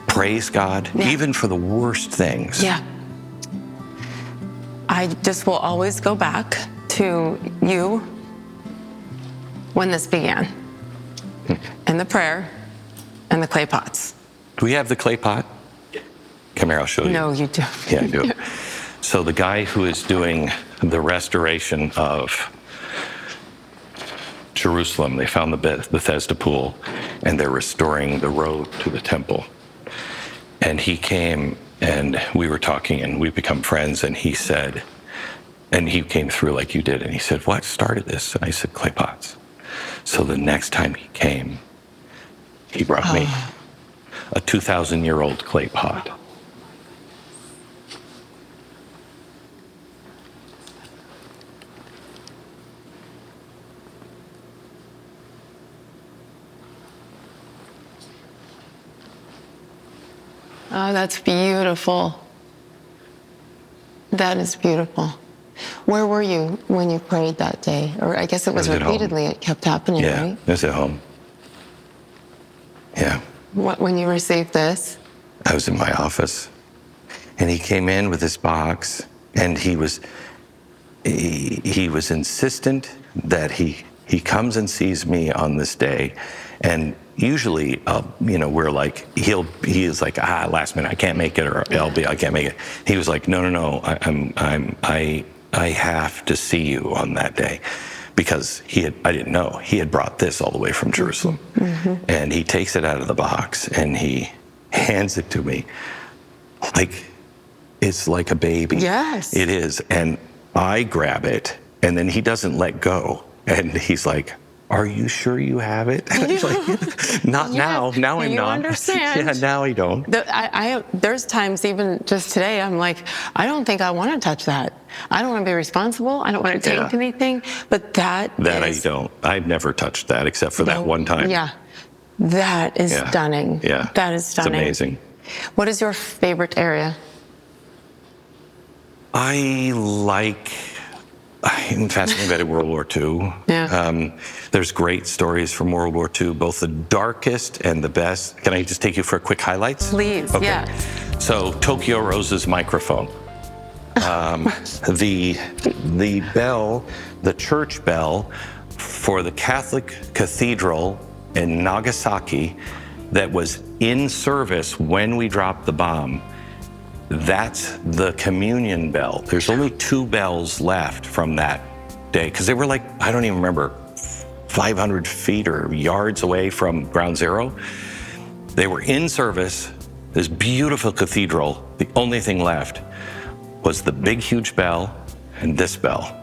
S1: praise God, even for the worst things.
S2: Yeah. I just will always go back to you when this began, and the prayer and the clay pots.
S1: Do we have the clay pot? Come here, I'll show you.
S2: No, you don't.
S1: Yeah, I do. So the guy who is doing the restoration of Jerusalem, they found the Bethesda pool, and they're restoring the road to the temple. And he came, and we were talking, and we've become friends, and he said, and he came through like you did, and he said, what started this? And I said, clay pots. So the next time he came, he brought me a 2,000-year-old clay pot.
S2: Oh, that's beautiful. That is beautiful. Where were you when you prayed that day? Or I guess it was repeatedly, it kept happening,
S1: yeah,
S2: right?
S1: I was at home. Yeah.
S2: When you received this?
S1: I was in my office, and he came in with his box, and he was insistent that he comes and sees me on this day, and usually, we're like, he is like, last minute, I can't make it, or I can't make it. He was like, no, I have to see you on that day, because I didn't know, he had brought this all the way from Jerusalem. And he takes it out of the box, and he hands it to me. Like, it's like a baby.
S2: Yes.
S1: It is. And I grab it, and then he doesn't let go. And he's like, are you sure you have it? And I'm like, not now. Now I'm
S2: you
S1: not.
S2: understand.
S1: Yeah, now I don't.
S2: There's times, even just today, I'm like, I don't think I want to touch that. I don't want to be responsible. I don't want to take anything. But that
S1: I don't. I've never touched that except for that one time.
S2: Yeah. That is stunning.
S1: Yeah.
S2: That is stunning.
S1: It's amazing.
S2: What is your favorite area?
S1: I'm fascinated by World War II.
S2: Yeah.
S1: There's great stories from World War II, both the darkest and the best. Can I just take you for a quick highlights?
S2: Please,
S1: okay.
S2: yeah.
S1: So Tokyo Rose's microphone. The bell, the church bell for the Catholic cathedral in Nagasaki that was in service when we dropped the bomb. That's the communion bell. There's only 2 bells left from that day because they were like, I don't even remember, 500 feet or yards away from ground zero. They were in service, this beautiful cathedral. The only thing left was the big, huge bell and this bell.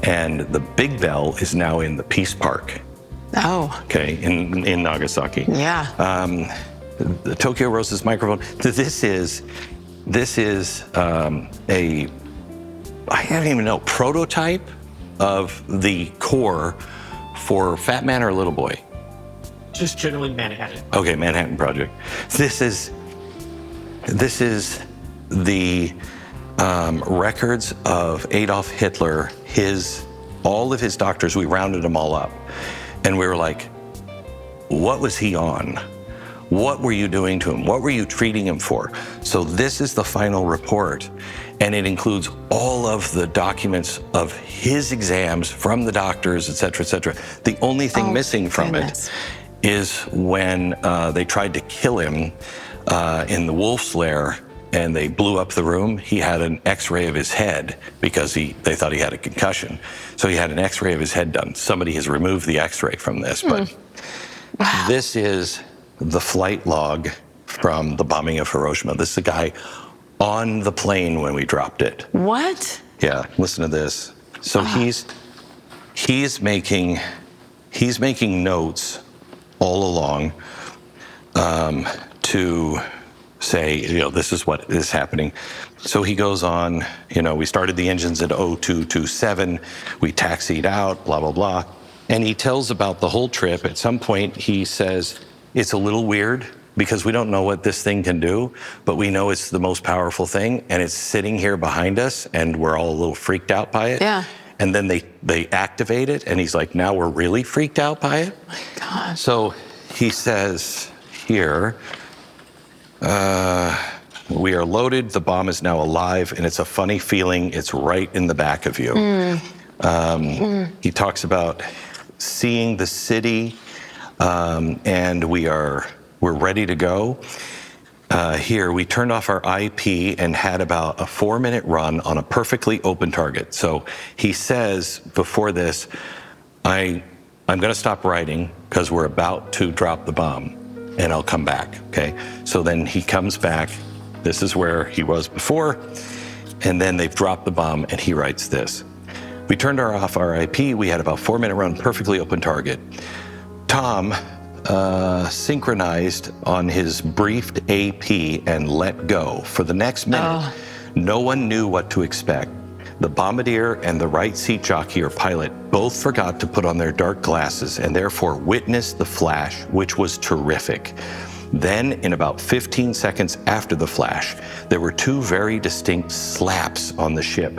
S1: And the big bell is now in the Peace Park.
S2: Oh.
S1: Okay, in Nagasaki.
S2: Yeah.
S1: The Tokyo Rose's microphone. This is I don't even know, prototype of the core for Fat Man or Little Boy?
S5: Just generally Manhattan.
S1: Okay, Manhattan Project. This is the records of Adolf Hitler, all of his doctors. We rounded them all up. And we were like, what was he on? What were you doing to him? What were you treating him for? So this is the final report, and it includes all of the documents of his exams from the doctors, et cetera, et cetera. The only thing missing from it is when they tried to kill him in the wolf's lair and they blew up the room. He had an x-ray of his head because they thought he had a concussion. So he had an x-ray of his head done. Somebody has removed the x-ray from this, but this is the flight log from the bombing of Hiroshima. This is a guy on the plane when we dropped it.
S2: What?
S1: Yeah, listen to this. So he's making notes all along to say, this is what is happening. So he goes on, we started the engines at 0227, we taxied out, blah, blah, blah. And he tells about the whole trip. At some point, he says, it's a little weird because we don't know what this thing can do, but we know it's the most powerful thing, and it's sitting here behind us, and we're all a little freaked out by it.
S2: Yeah.
S1: And then they activate it, and he's like, now we're really freaked out by it?
S2: Oh my God.
S1: So he says here, we are loaded, the bomb is now alive, and it's a funny feeling, it's right in the back of you. He talks about seeing the city, and we're ready to go. Here, we turned off our IP and had about a 4-minute run on a perfectly open target. So he says before this, I'm going to stop writing because we're about to drop the bomb, and I'll come back, okay? So then he comes back. This is where he was before, and then they've dropped the bomb, and he writes this. We turned off our IP. We had about 4-minute run, perfectly open target. Tom synchronized on his briefed AP and let go. For the next minute, no one knew what to expect. The bombardier and the right seat jockey or pilot both forgot to put on their dark glasses and therefore witnessed the flash, which was terrific. Then, in about 15 seconds after the flash, there were 2 very distinct slaps on the ship.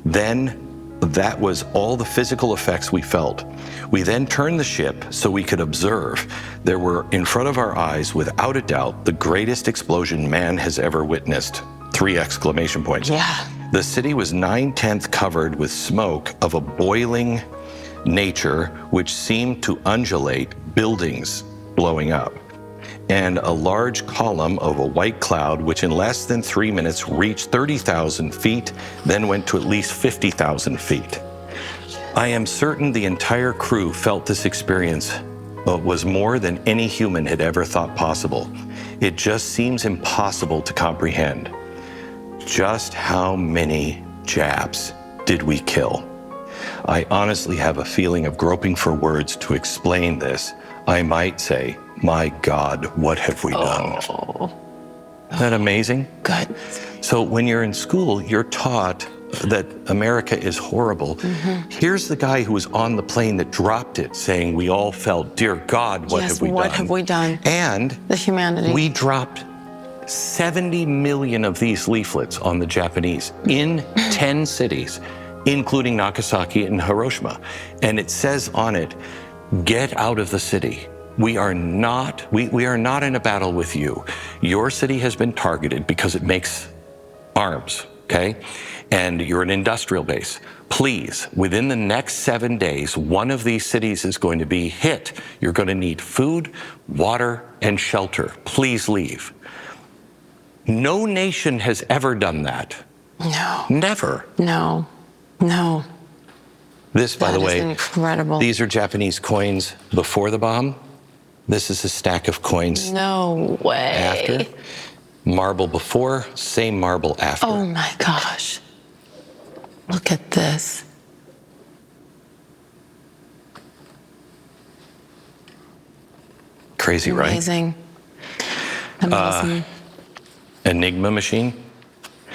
S1: Then, that was all the physical effects we felt. We then turned the ship so we could observe. There were in front of our eyes, without a doubt, the greatest explosion man has ever witnessed. 3 exclamation points.
S2: Yeah.
S1: The city was 9/10 covered with smoke of a boiling nature which seemed to undulate, buildings blowing up, and a large column of a white cloud which in less than 3 minutes reached 30,000 feet, then went to at least 50,000 feet. I am certain the entire crew felt this experience was more than any human had ever thought possible. It just seems impossible to comprehend. Just how many Japs did we kill? I honestly have a feeling of groping for words to explain this. I might say, my God, what have we done? Isn't that amazing?
S2: Good.
S1: So when you're in school, you're taught that America is horrible. Here's the guy who was on the plane that dropped it saying, we all felt, dear God, what have we done?
S2: What have we done?
S1: And
S2: The humanity.
S1: we dropped 70 million of these leaflets on the Japanese in 10 cities, including Nagasaki and Hiroshima. And it says on it, get out of the city. We are not in a battle with you. Your city has been targeted because it makes arms, okay? And you're an industrial base. Please, within the next 7 days, one of these cities is going to be hit. You're going to need food, water, and shelter. Please leave. No nation has ever done that.
S2: No.
S1: Never.
S2: No. No.
S1: This, by the way,
S2: That is incredible.
S1: These are Japanese coins before the bomb. This is a stack of coins
S2: No way.
S1: after. Marble before, same marble after.
S2: Oh my gosh. Look at this.
S1: Crazy, right?
S2: Amazing. Amazing.
S1: Enigma machine.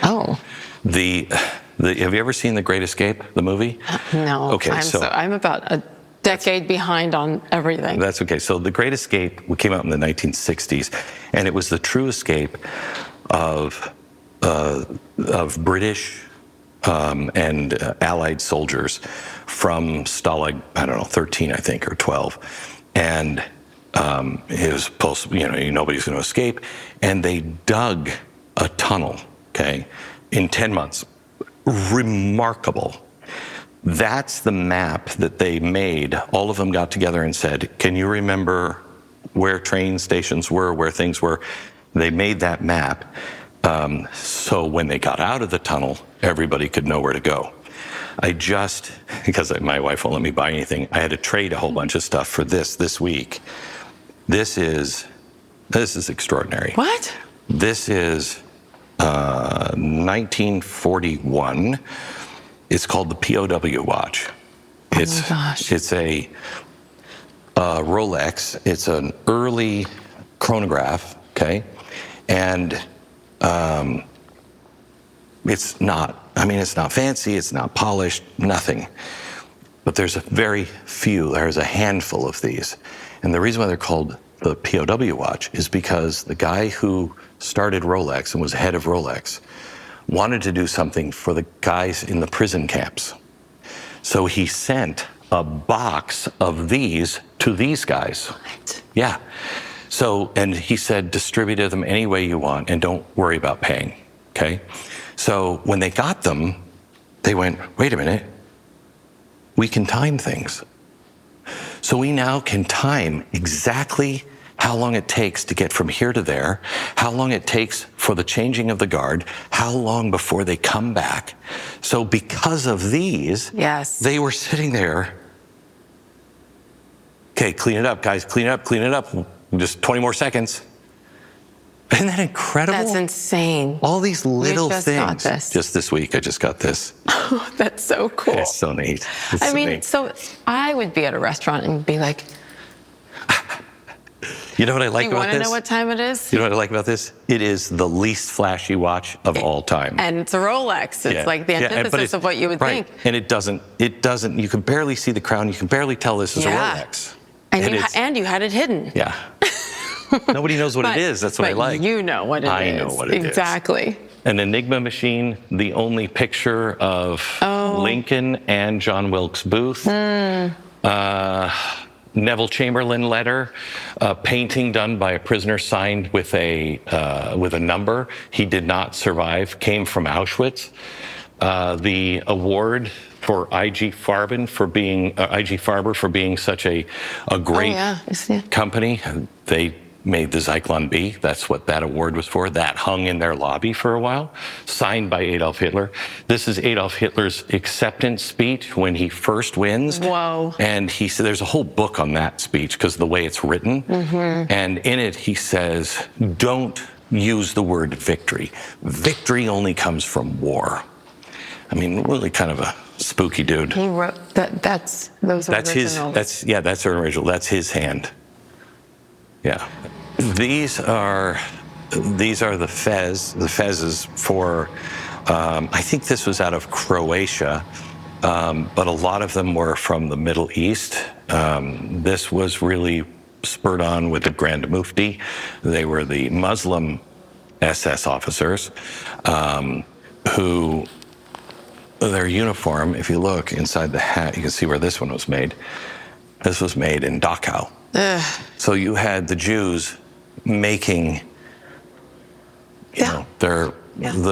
S2: Oh,
S1: Have you ever seen The Great Escape, the movie?
S2: no.
S1: Okay,
S2: I'm about a decade behind on everything.
S1: That's okay. So The Great Escape came out in the 1960s, and it was the true escape of British and Allied soldiers from Stalag, 13, I think, or 12. And it was nobody's going to escape. And they dug a tunnel, okay, in 10 months. Remarkable. That's the map that they made. All of them got together and said, can you remember where train stations were, where things were? They made that map. So when they got out of the tunnel, everybody could know where to go. Because my wife won't let me buy anything, I had to trade a whole bunch of stuff for this week. This is extraordinary.
S2: What?
S1: This is 1941. It's called the POW watch.
S2: Oh my gosh.
S1: It's a Rolex. It's an early chronograph, okay? And it's not fancy, it's not polished, nothing. But there's a handful of these. And the reason why they're called the POW watch is because the guy who started Rolex and was head of Rolex wanted to do something for the guys in the prison camps. So he sent a box of these to these guys.
S2: What?
S1: Yeah. So, and he said, distribute them any way you want and don't worry about paying, okay? So when they got them, they went, wait a minute, we can time things. So we now can time exactly how long it takes to get from here to there, how long it takes for the changing of the guard, how long before they come back. So because of these,
S2: Yes.
S1: they were sitting there. Okay, clean it up, guys, clean it up. Just 20 more seconds. Isn't that incredible?
S2: That's insane.
S1: All these little
S2: just
S1: things.
S2: got this.
S1: Just this week, I just got this.
S2: That's so cool.
S1: It's so neat. It's
S2: I
S1: so
S2: mean,
S1: neat.
S2: so I would be at a restaurant and be like,
S1: You know what I like
S2: you
S1: about
S2: want to
S1: this?
S2: know what time it is?
S1: You know what I like about this? It is the least flashy watch of all time.
S2: And it's a Rolex. It's
S1: Yeah.
S2: like the
S1: Yeah, but
S2: antithesis of what you would
S1: right.
S2: think.
S1: And it doesn't, you can barely see the crown. You can barely tell this is a Rolex.
S2: And you had it hidden.
S1: Yeah. Nobody knows what it is. That's what I
S2: but
S1: like.
S2: You know what it is.
S1: I know what it is.
S2: Exactly.
S1: An Enigma machine, the only picture of Lincoln and John Wilkes Booth. Neville Chamberlain letter, a painting done by a prisoner signed with a number. He did not survive, came from Auschwitz. The award for IG Farben for being such a great company. made the Zyklon B. That's what that award was for. That hung in their lobby for a while, signed by Adolf Hitler. This is Adolf Hitler's acceptance speech when he first wins.
S2: Whoa.
S1: And he said, there's a whole book on that speech because of the way it's written. And in it, he says, don't use the word victory. Victory only comes from war. I mean, really kind of a spooky dude.
S2: He wrote that. That's original.
S1: That's original. That's his hand. Yeah. These are the fezzes for, I think this was out of Croatia, but a lot of them were from the Middle East. This was really spurred on with the Grand Mufti. They were the Muslim SS officers who, their uniform, if you look inside the hat, you can see where this one was made. This was made in Dachau. So you had the Jews making, the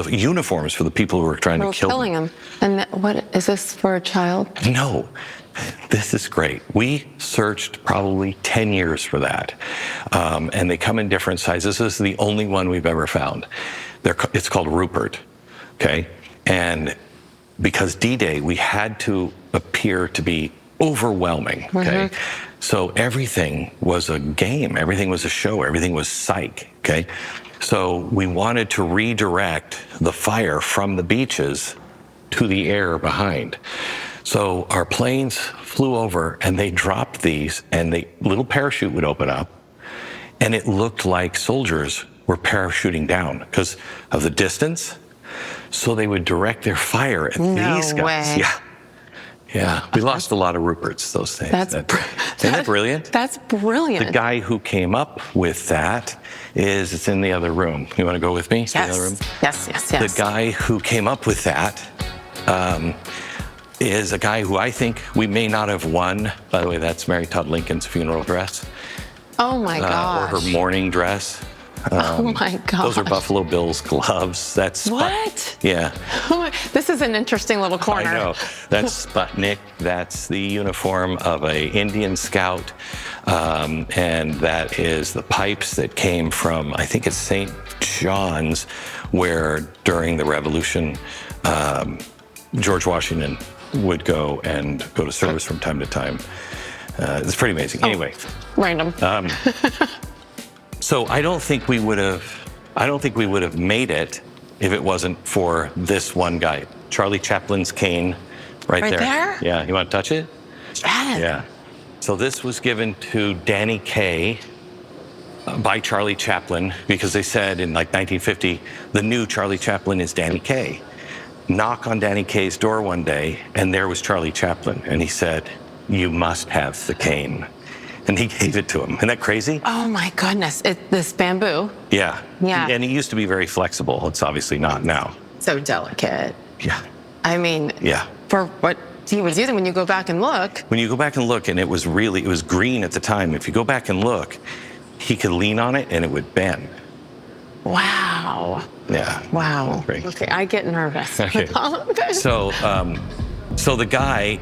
S1: uniforms for the people who were trying to kill
S2: them. And what is this for a child?
S1: No, this is great. We searched probably 10 years for that, and they come in different sizes. This is the only one we've ever found. It's called Rupert, okay? And because D-Day, we had to appear to be overwhelming, okay? So everything was a game, everything was a show, everything was psych, okay? So we wanted to redirect the fire from the beaches to the air behind. So our planes flew over and they dropped these, and the little parachute would open up, and it looked like soldiers were parachuting down because of the distance. So they would direct their fire at these guys.
S2: Way.
S1: Yeah, we lost a lot of Ruperts those days. Isn't that brilliant?
S2: That's brilliant.
S1: The guy who came up with that it's in the other room. You want to go with me?
S2: Yes.
S1: The other room?
S2: Yes.
S1: The guy who came up with that is a guy who I think we may not have won. By the way, that's Mary Todd Lincoln's funeral dress.
S2: Oh my gosh.
S1: Or her mourning dress.
S2: Oh my God.
S1: Those are Buffalo Bills gloves. That's
S2: what?
S1: Yeah.
S2: This is an interesting little corner.
S1: I know. That's Sputnik. That's the uniform of a Indian scout, and that is the pipes that came from, I think it's St. John's, where during the Revolution, George Washington would go to service from time to time. It's pretty amazing. Anyway.
S2: Random.
S1: So I don't think we would have made it if it wasn't for this one guy, Charlie Chaplin's cane, right there. Yeah, you want to touch it?
S2: Yes.
S1: Yeah. So this was given to Danny Kaye by Charlie Chaplin because they said in like 1950, the new Charlie Chaplin is Danny Kaye. Knock on Danny Kaye's door one day, and there was Charlie Chaplin, and he said, "You must have the cane." And he gave it to him. Isn't that crazy?
S2: Oh my goodness. This bamboo.
S1: Yeah.
S2: Yeah.
S1: And he used to be very flexible. It's obviously not now.
S2: So delicate.
S1: Yeah.
S2: I mean,
S1: yeah.
S2: For what he was using, when you go back and look.
S1: When you go back and look, and it was green at the time. If you go back and look, he could lean on it and it would bend.
S2: Wow.
S1: Yeah.
S2: Wow.
S1: Great.
S2: Okay, I get nervous.
S1: Okay. So the guy,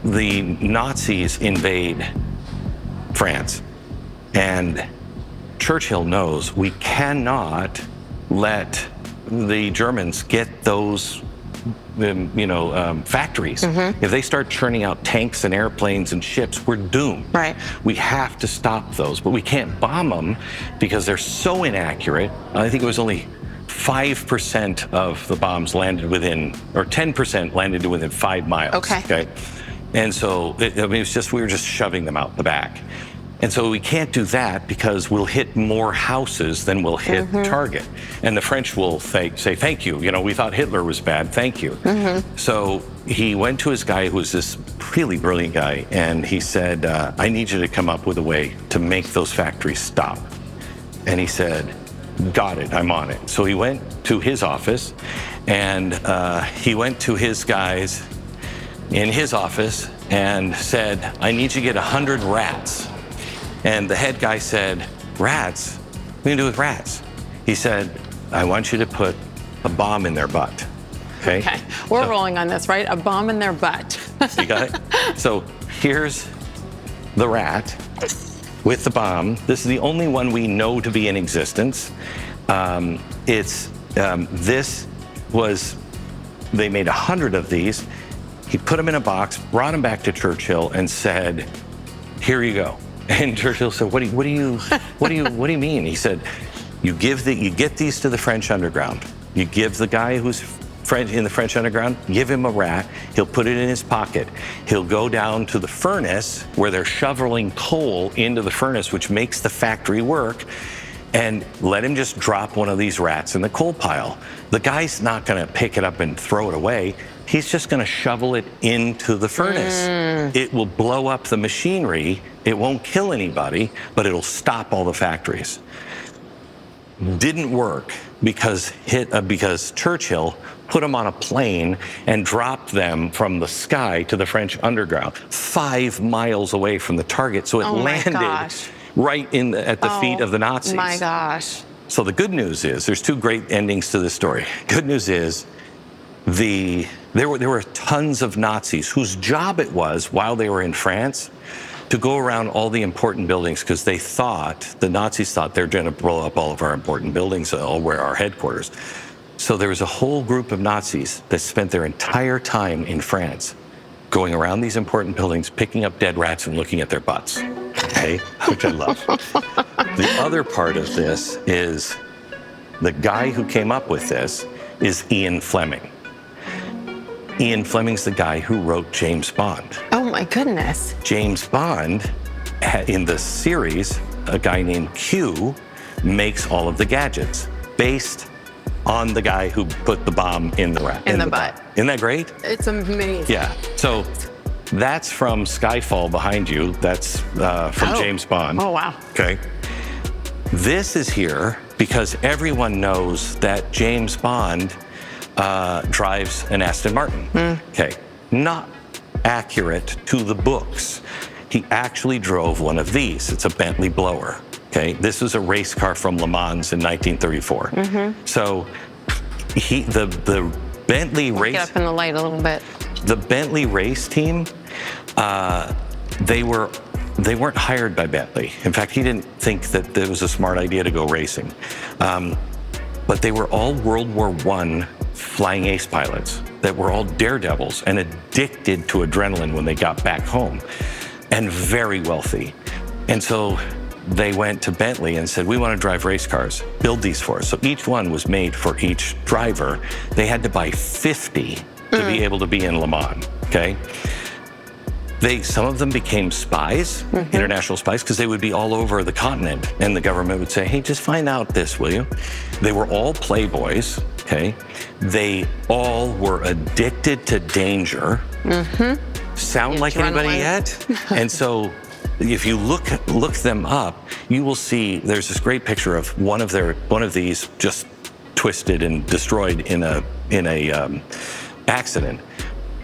S1: the Nazis invade France, and Churchill knows we cannot let the Germans get those factories. If they start churning out tanks and airplanes and ships, we're doomed.
S2: Right.
S1: We have to stop those, but we can't bomb them because they're so inaccurate. I think it was only 5% of the bombs landed within, or 10% landed within 5 miles.
S2: Okay.
S1: And so we were just shoving them out the back. And so we can't do that because we'll hit more houses than we'll hit the target. And the French will say, thank you. We thought Hitler was bad. Thank you. So he went to his guy, who was this really brilliant guy, and he said, I need you to come up with a way to make those factories stop. And he said, got it, I'm on it. So he went to his office, and he went to his guys in his office and said, I need you to get 100 rats. And the head guy said, rats? What are you gonna do with rats? He said, I want you to put a bomb in their butt. Okay?
S2: We're rolling on this, right? A bomb in their butt.
S1: You got it? So here's the rat, with the bomb. This is the only one we know to be in existence. They made 100 of these. He put them in a box, brought them back to Churchill, and said, "Here you go." And Churchill said, "What do you mean?" He said, "You get these to the French underground. You give the guy who's in the French underground, give him a rat. He'll put it in his pocket. He'll go down to the furnace where they're shoveling coal into the furnace, which makes the factory work, and let him just drop one of these rats in the coal pile. The guy's not going to pick it up and throw it away. He's just going to shovel it into the furnace. It will blow up the machinery. It won't kill anybody, but it'll stop all the factories." Didn't work because Churchill put them on a plane and dropped them from the sky to the French underground, 5 miles away from the target. So it landed right at the feet of the Nazis.
S2: My gosh.
S1: So the good news is, there's 2 great endings to this story. Good news is, there were tons of Nazis whose job it was, while they were in France, to go around all the important buildings, because the Nazis thought they're going to blow up all of our important buildings, where our headquarters. So there was a whole group of Nazis that spent their entire time in France going around these important buildings, picking up dead rats and looking at their butts, okay? Which I love. The other part of this is, the guy who came up with this is Ian Fleming. Ian Fleming's the guy who wrote James Bond.
S2: Oh my goodness.
S1: James Bond, in the series, a guy named Q makes all of the gadgets based on the guy who put the bomb in the rat.
S2: In the butt.
S1: Isn't that great?
S2: It's amazing.
S1: Yeah. So that's from Skyfall behind you. That's from James Bond.
S2: Oh, wow.
S1: Okay. This is here because everyone knows that James Bond drives an Aston Martin. Okay. Not accurate to the books. He actually drove one of these. It's a Bentley blower. Okay. This was a race car from Le Mans in 1934. So the Bentley race.
S2: Get up in the light a little bit.
S1: The Bentley race team, they weren't hired by Bentley. In fact, he didn't think that it was a smart idea to go racing. But they were all World War I flying ace pilots that were all daredevils and addicted to adrenaline when they got back home, and very wealthy. And so they went to Bentley and said, "We want to drive race cars, build these for us." So each one was made for each driver. They had to buy 50 to be able to be in Le Mans, okay? Some of them became spies, international spies, because they would be all over the continent, and the government would say, "Hey, just find out this, will you?" They were all playboys, okay? They all were addicted to danger. Sound like anybody yet? And so if you look them up, you will see there's this great picture of one of these just twisted and destroyed in a accident.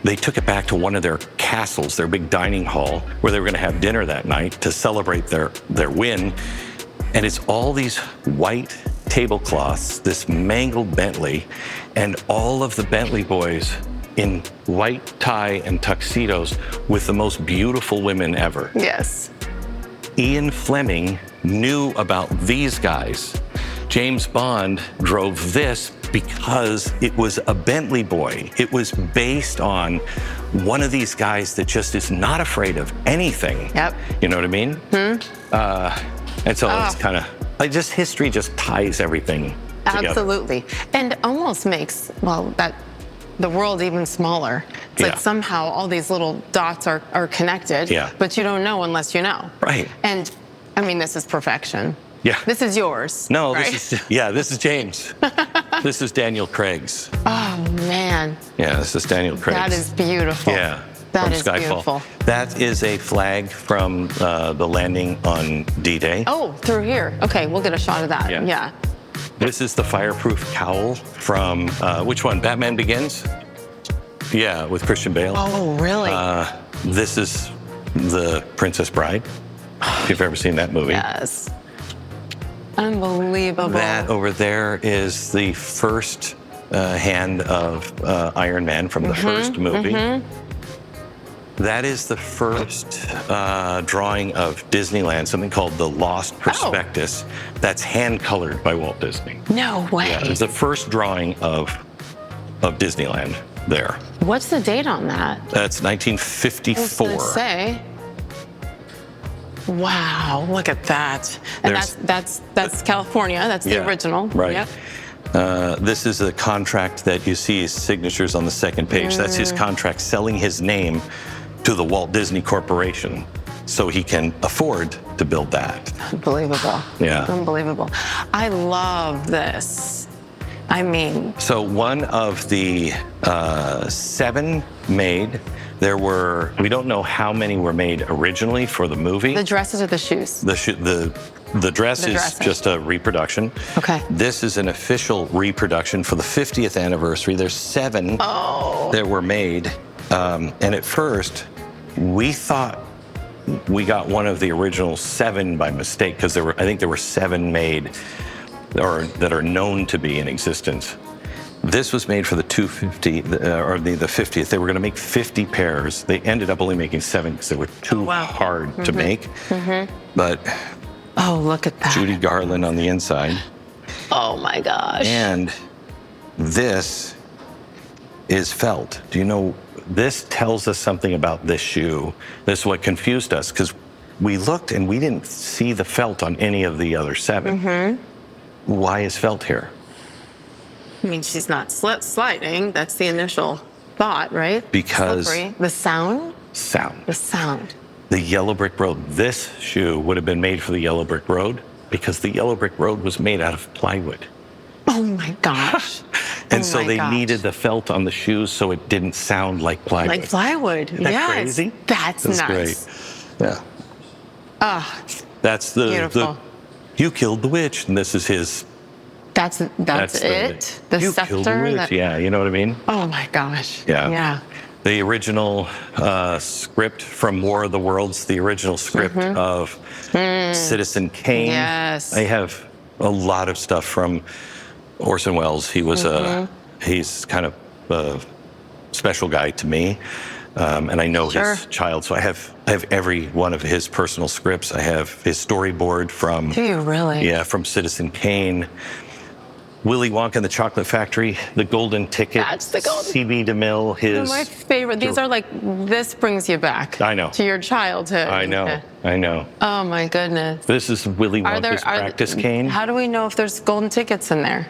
S1: They took it back to one of their castles, their big dining hall, where they were going to have dinner that night to celebrate their win. And it's all these white tablecloths, this mangled Bentley, and all of the Bentley boys in white tie and tuxedos with the most beautiful women ever.
S2: Yes.
S1: Ian Fleming knew about these guys. James Bond drove this because it was a Bentley boy. It was based on one of these guys that just is not afraid of anything.
S2: Yep.
S1: You know what I mean? And so it's kind of like history just ties everything together.
S2: Absolutely. And almost makes, the world even smaller. It's like somehow all these little dots are connected, but you don't know unless you know.
S1: Right.
S2: And I mean, this is perfection.
S1: Yeah.
S2: This is yours.
S1: No,
S2: right?
S1: this is James. This is Daniel Craig's.
S2: Oh, man.
S1: Yeah, this is Daniel Craig's.
S2: That is beautiful.
S1: Yeah.
S2: That
S1: from
S2: is
S1: Skyfall.
S2: beautiful.
S1: That is a flag from the landing on D-Day.
S2: Oh, through here. Okay, we'll get a shot of that. Yeah.
S1: This is the fireproof cowl from, which one? Batman Begins? Yeah, with Christian Bale.
S2: Oh, really?
S1: This is the Princess Bride, if you've ever seen that movie.
S2: Yes. Unbelievable.
S1: That over there is the first hand of Iron Man from the first movie. That is the first drawing of Disneyland, something called the Lost Prospectus. That's hand-colored by Walt Disney.
S2: No way.
S1: Yeah, it's the first drawing of Disneyland there.
S2: What's the date on that?
S1: That's
S2: I was
S1: 1954.
S2: gonna say. Wow, look at that. And that's California. That's the original.
S1: Right.
S2: Yep.
S1: This is a contract that you see his signatures on the second page. That's his contract selling his name to the Walt Disney Corporation so he can afford to build that.
S2: Unbelievable.
S1: Yeah.
S2: Unbelievable. I love this. I mean,
S1: So one of the 7 made, there were, we don't know how many were made originally for the movie.
S2: the dresses or the shoes?
S1: The dress
S2: The
S1: is
S2: dressing.
S1: just a reproduction.
S2: Okay.
S1: This is an official reproduction for the 50th anniversary. There's 7 that were made. And at first, we thought we got one of the original 7 by mistake because I think there were 7 made or that are known to be in existence. This was made for the 250 or the 50th. They were going to make 50 pairs. They ended up only making 7 because they were too hard to make. But
S2: Oh, look at that.
S1: Judy Garland on the inside.
S2: Oh my gosh.
S1: And this is felt. Do you know, this tells us something about this shoe. This is what confused us because we looked and we didn't see the felt on any of the other 7. Why is felt here?
S2: I mean, she's not sliding. That's the initial thought, right?
S1: Because-
S2: Slippery. The sound?
S1: Sound.
S2: The sound.
S1: The Yellow Brick Road. This shoe would have been made for the Yellow Brick Road because the Yellow Brick Road was made out of plywood.
S2: Oh my gosh.
S1: And
S2: Oh
S1: so
S2: my
S1: they
S2: gosh.
S1: needed the felt on the shoes so it didn't sound like plywood.
S2: Like plywood.
S1: Isn't that
S2: Yes.
S1: crazy?
S2: That's nuts.
S1: Great. Yeah.
S2: Ah,
S1: That's the
S2: beautiful.
S1: you killed the witch, and this is his.
S2: That's it. The
S1: you
S2: scepter.
S1: killed the witch.
S2: that-
S1: Yeah, you know what I mean.
S2: Oh my gosh.
S1: Yeah.
S2: Yeah.
S1: The original script from War of the Worlds, the original script of Citizen Kane.
S2: Yes.
S1: I have a lot of stuff from Orson Welles. He was he's kind of a special guy to me, and I know his child. So I have every one of his personal scripts. I have his storyboard from.
S2: Do you really?
S1: Yeah, from Citizen Kane. Willy Wonka and the Chocolate Factory, The Golden Ticket.
S2: That's the Golden-
S1: C.B. DeMille, his.
S2: My favorite. These are like, this brings you back.
S1: I know.
S2: To your childhood.
S1: I know.
S2: Oh my goodness.
S1: This is Willy Wonka's practice cane.
S2: How do we know if there's golden tickets in there?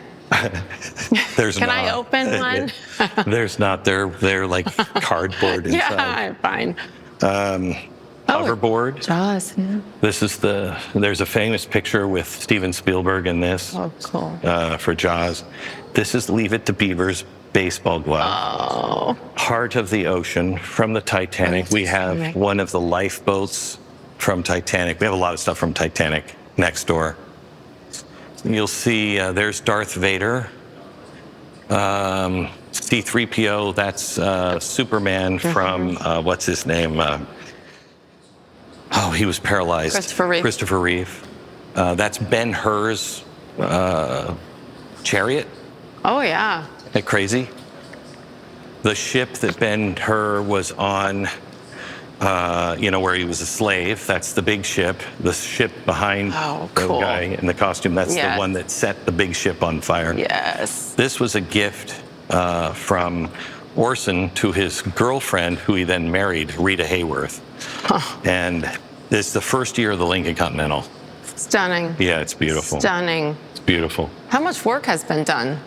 S1: There's
S2: Can
S1: not.
S2: I open one?
S1: There's not. They're like cardboard inside.
S2: Yeah, fine.
S1: Hoverboard.
S2: Jaws. Yeah.
S1: This is there's a famous picture with Steven Spielberg in this
S2: Oh, cool.
S1: for Jaws. This is Leave It to Beaver's baseball glove.
S2: Oh.
S1: Heart of the Ocean from the Titanic. We have one of the lifeboats from Titanic. We have a lot of stuff from Titanic next door. You'll see there's Darth Vader. C-3PO, that's Superman from, what's his name? He was paralyzed.
S2: Christopher Reeve.
S1: That's Ben-Hur's chariot.
S2: Oh, yeah.
S1: Isn't that crazy? The ship that Ben-Hur was on, where he was a slave, that's the big ship. The ship behind the guy in the costume, that's the one that set the big ship on fire.
S2: Yes.
S1: This was a gift from Orson to his girlfriend, who he then married, Rita Hayworth. And it's the first year of the Lincoln Continental.
S2: Stunning.
S1: Yeah, it's beautiful.
S2: Stunning.
S1: It's beautiful.
S2: How much work has been done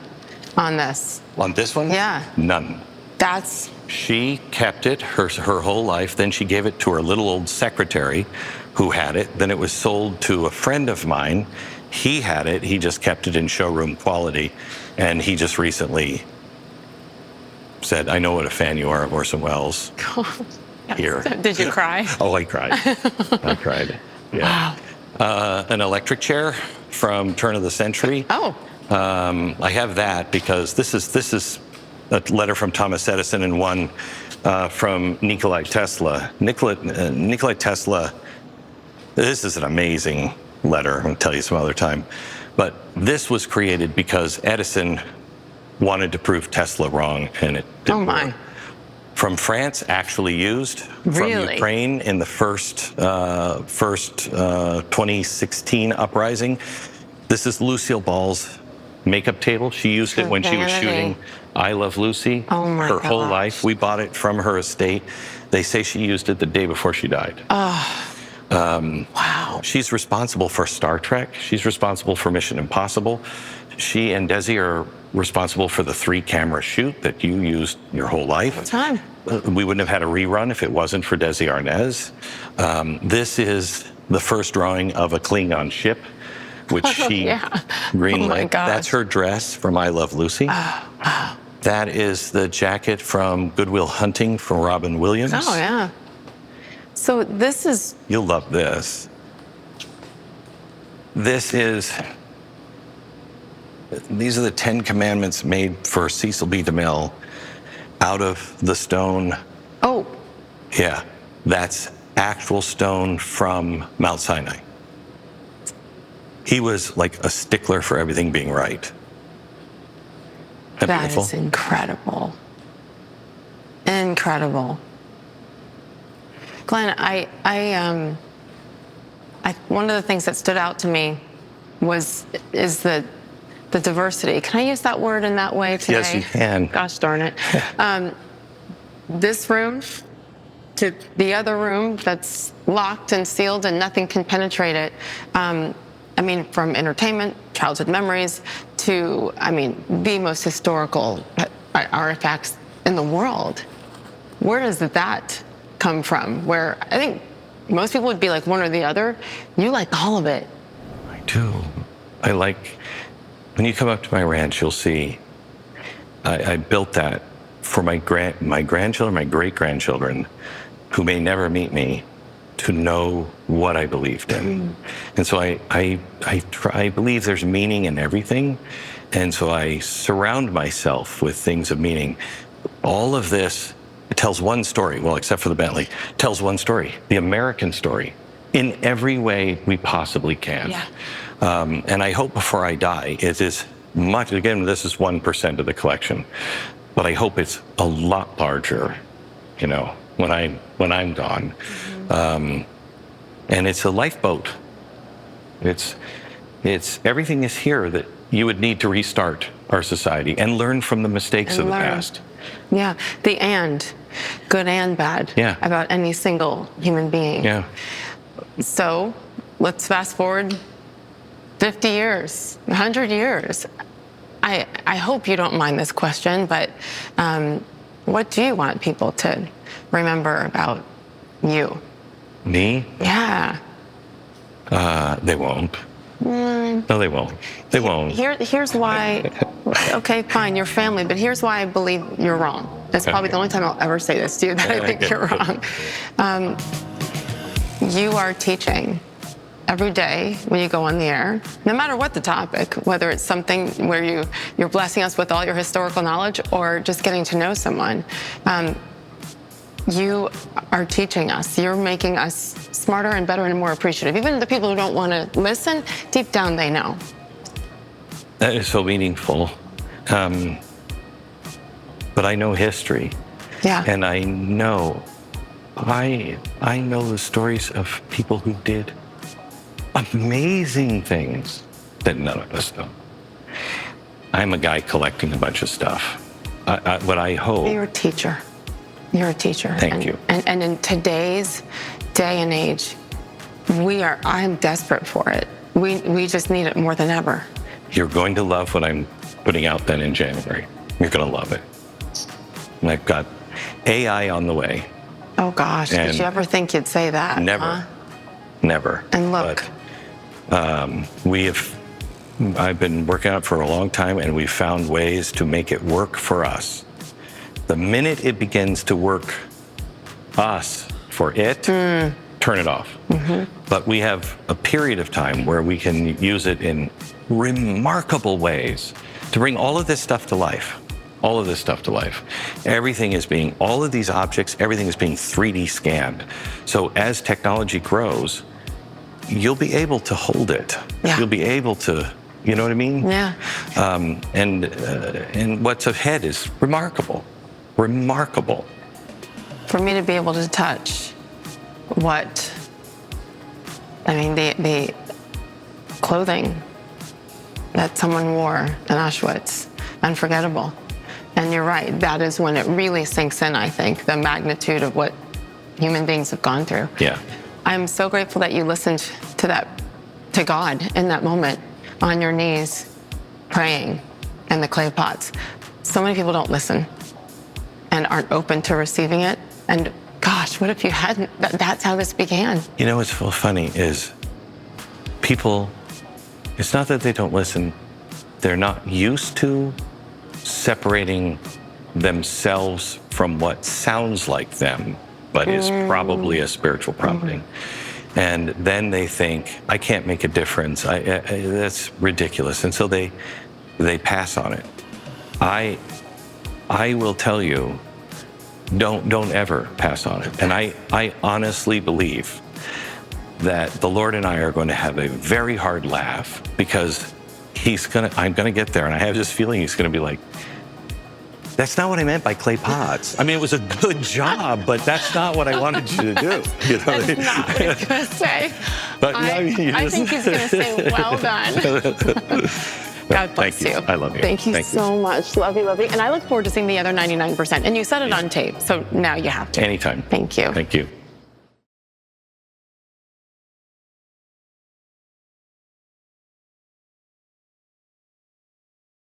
S2: on this?
S1: On this one?
S2: Yeah.
S1: None.
S2: That's...
S1: She kept it her whole life. Then she gave it to her little old secretary who had it. Then it was sold to a friend of mine. He had it. He just kept it in showroom quality. And he just recently said, I know what a fan you are of Orson Welles. Here.
S2: Did you cry?
S1: Oh, I cried. I cried. Yeah.
S2: Wow.
S1: An electric chair from turn of the century.
S2: Oh.
S1: I have that because this is a letter from Thomas Edison and one from Nikola Tesla. Nikola Tesla, this is an amazing letter. I'm going to tell you some other time. But this was created because Edison wanted to prove Tesla wrong, and it didn't work. from France, actually used
S2: Really?
S1: from Ukraine in the first 2016 uprising. This is Lucille Ball's makeup table. She used it when she was
S2: Vanity.
S1: shooting I Love Lucy.
S2: Oh my
S1: her whole
S2: gosh.
S1: life. We bought it from her estate. They say she used it the day before she died.
S2: Wow.
S1: She's responsible for Star Trek. She's responsible for Mission Impossible. She and Desi are responsible for the 3-camera shoot that you used your whole life.
S2: Time.
S1: We wouldn't have had a rerun if it wasn't for Desi Arnaz. This is the first drawing of a Klingon ship, which she greenlit.
S2: Oh my gosh.
S1: That's her dress from I Love Lucy. That is the jacket from Good Will Hunting from Robin Williams.
S2: Oh, yeah. So this is,
S1: You'll love this. These are the 10 Commandments made for Cecil B. DeMille out of the stone.
S2: oh,
S1: Yeah, that's actual stone from Mount Sinai. He was like a stickler for everything being right. Isn't that
S2: that
S1: beautiful?
S2: is incredible. Incredible. Glenn, one of the things that stood out to me is the diversity. Can I use that word in that way today?
S1: Yes, you can.
S2: Gosh darn it. This room to the other room that's locked and sealed and nothing can penetrate it. I mean, from entertainment, childhood memories, to, the most historical artifacts in the world. Where does that come from? Where I think most people would be like one or the other. You like all of it.
S1: I do. I like, when you come up to my ranch, you'll see I built that for my grandchildren, my great-grandchildren, who may never meet me, to know what I believed in. And so I believe there's meaning in everything. And so I surround myself with things of meaning. All of this, it tells one story, well, except for the Bentley, tells one story, the American story, in every way we possibly can.
S2: Yeah.
S1: And I hope before I die, it is much, again, this is 1% of the collection, but I hope it's a lot larger, when I'm gone. And it's a lifeboat. It's everything is here that you would need to restart our society and learn from the mistakes of the past.
S2: Yeah, good and bad, about any single human being.
S1: Yeah.
S2: So let's fast forward 50 years, 100 years. I hope you don't mind this question, but what do you want people to remember about you?
S1: Me?
S2: Yeah.
S1: They won't. No, they won't. They won't.
S2: Here's why. Okay, fine, you're family, but here's why I believe you're wrong. That's probably the only time I'll ever say this to you, that I think you're wrong. You are teaching every day when you go on the air, no matter what the topic, whether it's something where you're blessing us with all your historical knowledge or just getting to know someone. You are teaching us. You're making us smarter and better and more appreciative. Even the people who don't want to listen, deep down they know.
S1: That is so meaningful. But I know history.
S2: Yeah.
S1: And I know the stories of people who did amazing things that none of us know. I'm a guy collecting a bunch of stuff. What I hope...
S2: You're a teacher. You're a teacher.
S1: Thank you.
S2: And in today's day and age, I'm desperate for it. We just need it more than ever.
S1: You're going to love what I'm putting out then in January. You're going to love it. And I've got AI on the way.
S2: Oh gosh, did you ever think you'd say that?
S1: Never.
S2: Huh?
S1: Never.
S2: And look.
S1: But, I've been working on it for a long time, and we've found ways to make it work for us. The minute it begins to work for it, turn it off. But we have a period of time where we can use it in remarkable ways to bring all of this stuff to life. All of this stuff to life. All of these objects, everything is being 3D scanned. So as technology grows, you'll be able to hold it.
S2: Yeah.
S1: You'll be able to, you know what I mean?
S2: Yeah.
S1: And what's ahead is remarkable. Remarkable.
S2: for me to be able to touch what, I mean, the clothing that someone wore in Auschwitz, unforgettable. And you're right, that is when it really sinks in, I think, the magnitude of what human beings have gone through.
S1: Yeah.
S2: I'm so grateful that you listened to God in that moment, on your knees, praying in the clay pots. So many people don't listen and aren't open to receiving it. And gosh, what if you hadn't? That's how this began.
S1: You know what's funny is people, it's not that they don't listen, they're not used to separating themselves from what sounds like them, but is probably a spiritual prompting. And then they think, I can't make a difference. That's ridiculous. And so they pass on it. I will tell you, don't ever pass on it. And I honestly believe that the Lord and I are going to have a very hard laugh, because I'm gonna get there, and I have this feeling he's gonna be like, that's not what I meant by clay pots. I mean, it was a good job, but that's not what I wanted you to do. You know?
S2: That's not what he's gonna say.
S1: But,
S2: I think he's gonna say, well done. God bless you.
S1: I love you.
S2: Thank you so much. Love you, love you. And I look forward to seeing the other 99%. And you said it on tape, so now you have to.
S1: Anytime.
S2: Thank you.
S1: Thank you.